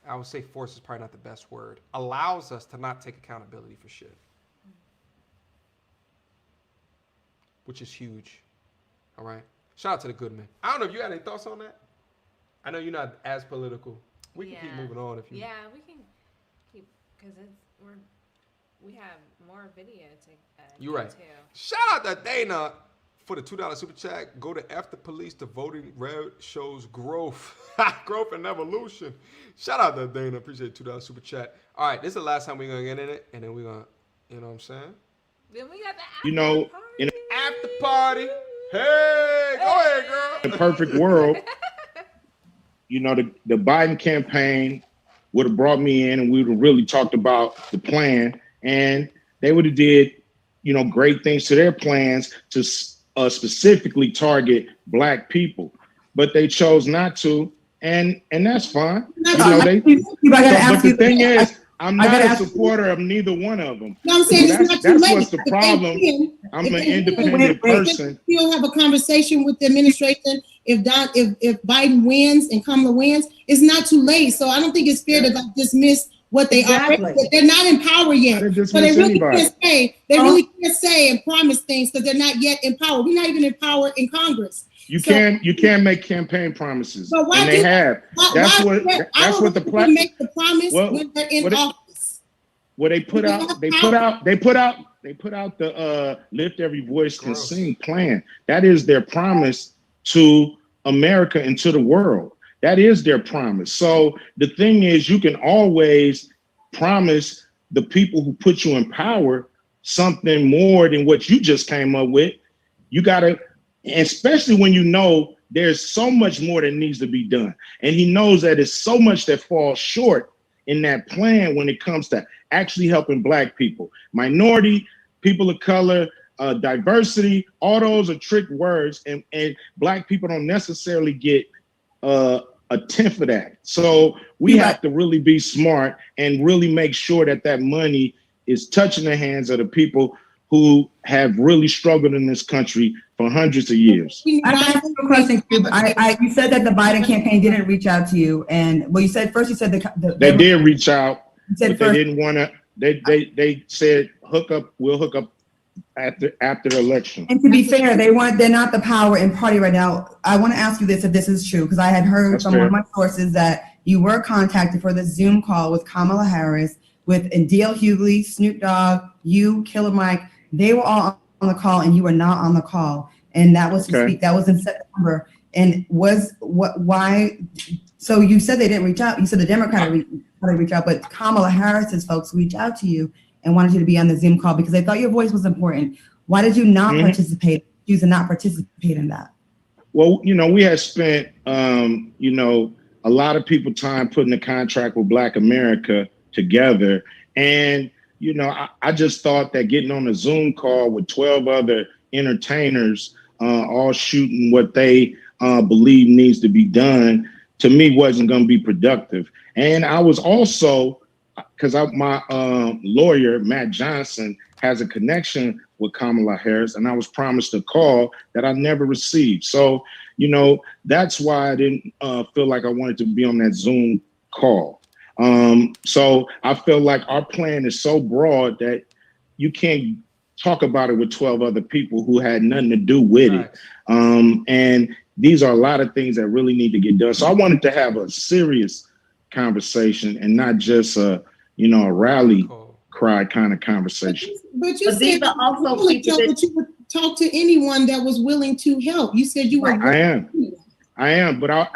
I would say force is probably not the best word, allows us to not take accountability for shit, which is huge. All right, shout out to the Goodman. I don't know if you had any thoughts on that. I know you're not as political. We can keep moving on if you. Yeah, we can keep, because we have more video to you're right. Too. Shout out to Dana for the $2 super chat. Go to F the Police. The voting red shows growth. Growth and evolution. Shout out to Dana. Appreciate the $2 super chat. All right, this is the last time we're going to get in it, and then we're going to, you know what I'm saying? Then we got the after party. Hey, go ahead, girl. In a perfect world, the Biden campaign would have brought me in and we would have really talked about the plan, and they would have did, great things to their plans to specifically target Black people, but they chose not to, and that's fine. But the thing is, I'm not a supporter of neither one of them. No, I'm saying it's not too late. That's what's the problem. I'm an independent person. You'll have a conversation with the administration if Biden wins and Kamala wins. It's not too late. So I don't think it's fair to dismiss what they are. They're not in power yet. So they really can't say. They really can't say and promise things because they're not yet in power. We're not even in power in Congress. You can't make campaign promises, and they have. That's what the make the promise when they're in office. Well, they put They put out the Lift Every Voice Can Sing plan. That is their promise to America and to the world. That is their promise. So the thing is, you can always promise the people who put you in power something more than what you just came up with. You gotta, especially when you know there's so much more that needs to be done. And he knows that it's so much that falls short in that plan when it comes to actually helping Black people, minority, people of color, diversity. All those are trick words, and Black people don't necessarily get a tenth of that. So we have to really be smart and really make sure that that money is touching the hands of the people who have really struggled in this country for hundreds of years. I have a question. You said that the Biden campaign didn't reach out to you, and well, you said first. You said they did reach out, but they didn't want to. They said we'll hook up after the election. And to be fair, they're not the power in party right now. I want to ask you this, if this is true, because I had heard from one of my sources that you were contacted for the Zoom call with Kamala Harris, with D.L. Hughley, Snoop Dogg, you, Killer Mike. They were all on the call, and you were not on the call. And that was to speak. That was in September. And why? So you said they didn't reach out. You said the Democratic reach out, but Kamala Harris's folks reached out to you and wanted you to be on the Zoom call because they thought your voice was important. Why did you not choose to not participate in that? Well, we had spent, a lot of people time putting the contract with Black America together. And, I just thought that getting on a Zoom call with 12 other entertainers, all shooting what they believe needs to be done, to me wasn't going to be productive. And I was also, because my lawyer, Matt Johnson, has a connection with Kamala Harris, and I was promised a call that I never received. So, that's why I didn't feel like I wanted to be on that Zoom call. So I feel like our plan is so broad that you can't talk about it with 12 other people who had nothing to do with it. And these are a lot of things that really need to get done. So I wanted to have a serious conversation and not just a rally cry kind of conversation. But you said you would talk to anyone that was willing to help. You said you were. I am, but I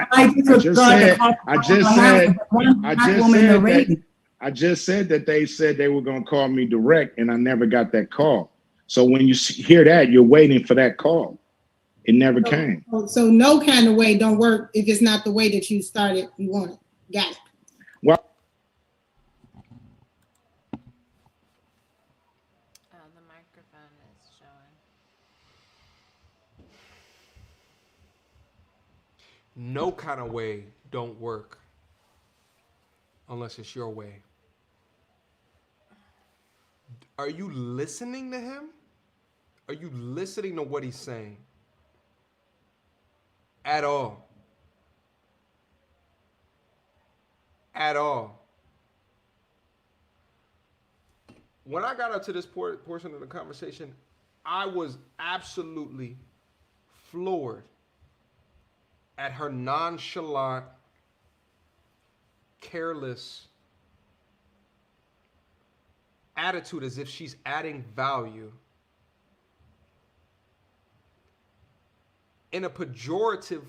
just said that they said they were going to call me direct, and I never got that call. So when you hear that, you're waiting for that call. It never came. So no kind of way don't work if it's not the way that you started. You want it. Got it. Well. The microphone is showing. No kind of way don't work unless it's your way. Are you listening to him? Are you listening to what he's saying? At all. At all. When I got up to this portion of the conversation, I was absolutely floored at her nonchalant, careless attitude, as if she's adding value in a pejorative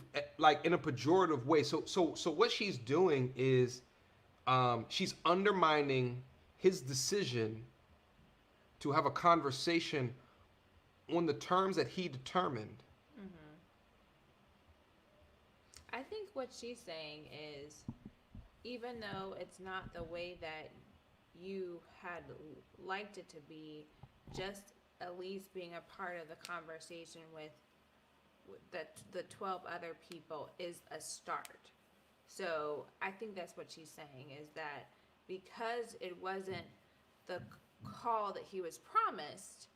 way. So what she's doing is she's undermining his decision to have a conversation on the terms that he determined. I think what she's saying is, even though it's not the way that you had liked it to be, just at least being a part of the conversation with the 12 other people is a start. So I think that's what she's saying, is that because it wasn't the call that he was promised,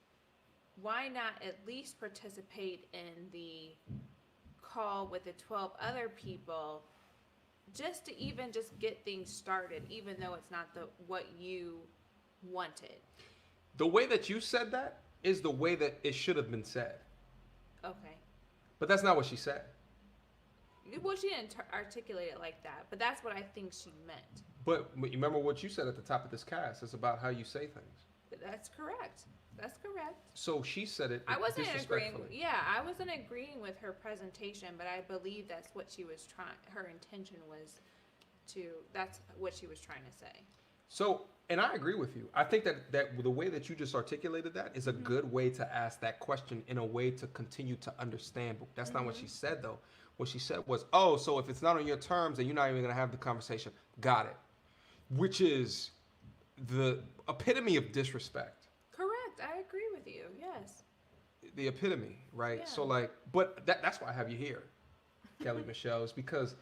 why not at least participate in the call with the 12 other people, just to even just get things started, even though it's not what you wanted. The way that you said that is the way that it should have been said. Okay. But that's not what she said. Well, she didn't articulate it like that, but that's what I think she meant. But you remember what you said at the top of this cast. It's about how you say things. That's correct. That's correct. So she said it. I wasn't agreeing. disrespectfully. Yeah, I wasn't agreeing with her presentation, but I believe that's what she was trying. Her intention was to. That's what she was trying to say. So, and I agree with you. I think that the way that you just articulated that is a good way to ask that question in a way to continue to understand. But that's not what she said, though. What she said was, "Oh, so if it's not on your terms, then you're not even gonna have the conversation." Got it. Which is the epitome of disrespect. Correct. I agree with you. Yes. The epitome, right? Yeah. So like, but that's why I have you here, Kelly Michelle, is because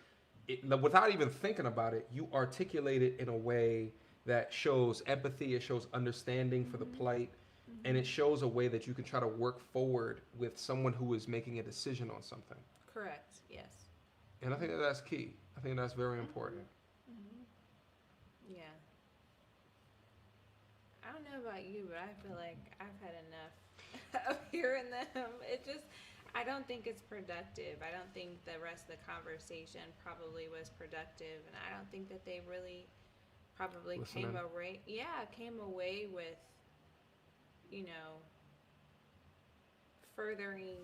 without even thinking about it, you articulate it in a way that shows empathy, it shows understanding for the plight, and it shows a way that you can try to work forward with someone who is making a decision on something. Correct. Yes. And I think that that's key. I think that's very important. Yeah. I don't know about you, but I feel like I've had enough of hearing them. I don't think it's productive. I don't think the rest of the conversation probably was productive, and I don't think that they really probably came away with, furthering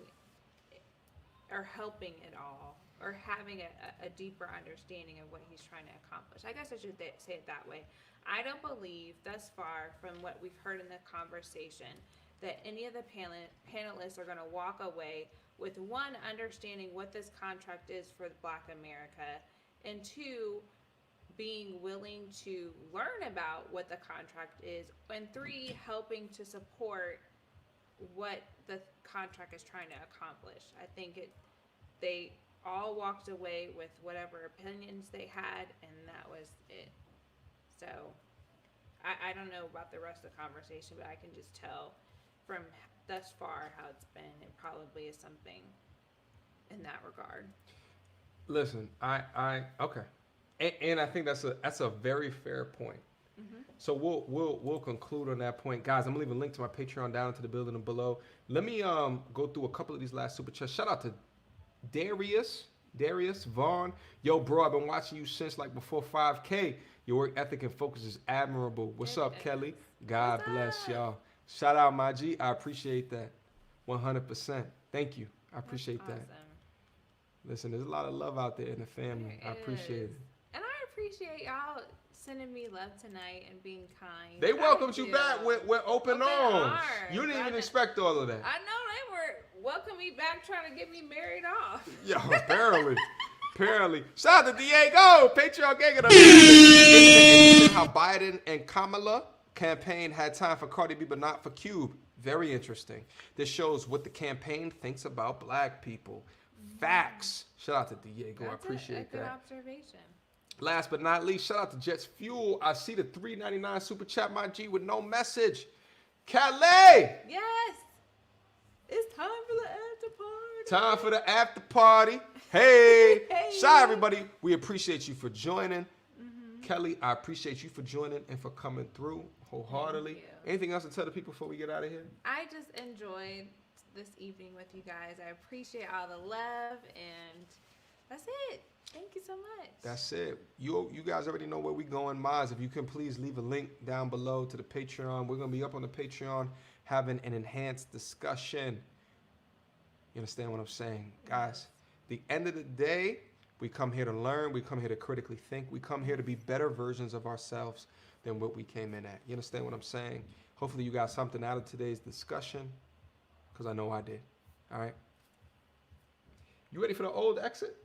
or helping it all, or having a deeper understanding of what he's trying to accomplish. I guess I should say it that way. I don't believe thus far from what we've heard in the conversation that any of the panelists are going to walk away with, one, understanding what this contract is for Black America, and two, being willing to learn about what the contract is, and three, helping to support what the contract is trying to accomplish. I think they all walked away with whatever opinions they had, and that was it. So I don't know about the rest of the conversation, but I can just tell from thus far how it's been. It probably is something in that regard. Listen, okay, and I think that's a very fair point. So we'll conclude on that point, guys. I'm gonna leave a link to my Patreon down into the building and below. Let me go through a couple of these last super chats. Shout out to Darius Vaughn. Yo, bro, I've been watching you since like before 5K. Your work ethic and focus is admirable. What's up, Kelly? God bless y'all. Shout out, my G. I appreciate that. 100%. Thank you. I appreciate that. Listen, there's a lot of love out there in the family. I appreciate it. And I appreciate y'all sending me love tonight and being kind. They welcomed you back with open arms. You didn't even expect all of that. I know they were welcoming me back trying to get me married off. Yo, apparently. Shout out to Diego, Patreon gang of the how Biden and Kamala campaign had time for Cardi B but not for Cube. Very interesting. This shows what the campaign thinks about Black people. Facts. Shout out to Diego. I appreciate that. Good observation. Last but not least, shout out to Jets Fuel. I see the $3.99 super chat, my G, with no message. Calais. Yes. It's time for the after party. Time for the after party. Hey. Shout out, everybody. We appreciate you for joining. Kelly, I appreciate you for joining and for coming through wholeheartedly. Anything else to tell the people before we get out of here? I just enjoyed this evening with you guys. I appreciate all the love, and that's it. Thank you so much. That's it. You guys already know where we going, Maz. If you can please leave a link down below to the Patreon. We're going to be up on the Patreon having an enhanced discussion. You understand what I'm saying? Guys, the end of the day, we come here to learn. We come here to critically think. We come here to be better versions of ourselves than what we came in at. You understand what I'm saying? Hopefully you got something out of today's discussion, because I know I did. All right? You ready for the old exit?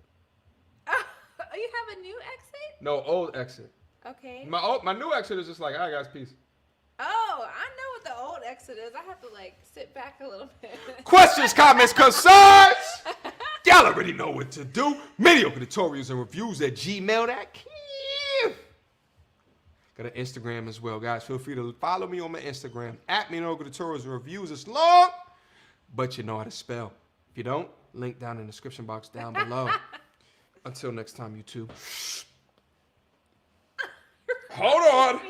You have a new exit? No, old exit. Okay. My new exit is just like, all right, guys, peace. Oh, I know what the old exit is. I have to sit back a little bit. Questions, comments, concerns? Y'all already know what to do. Mediocre tutorials and reviews at gmail.com. Got an Instagram as well, guys. Feel free to follow me on my Instagram at mediocre tutorials and reviews. It's long, but you know how to spell. If you don't, link down in the description box down below. Until next time, you two. Hold on.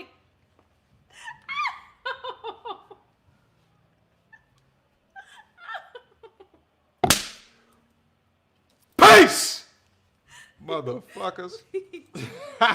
Peace, motherfuckers.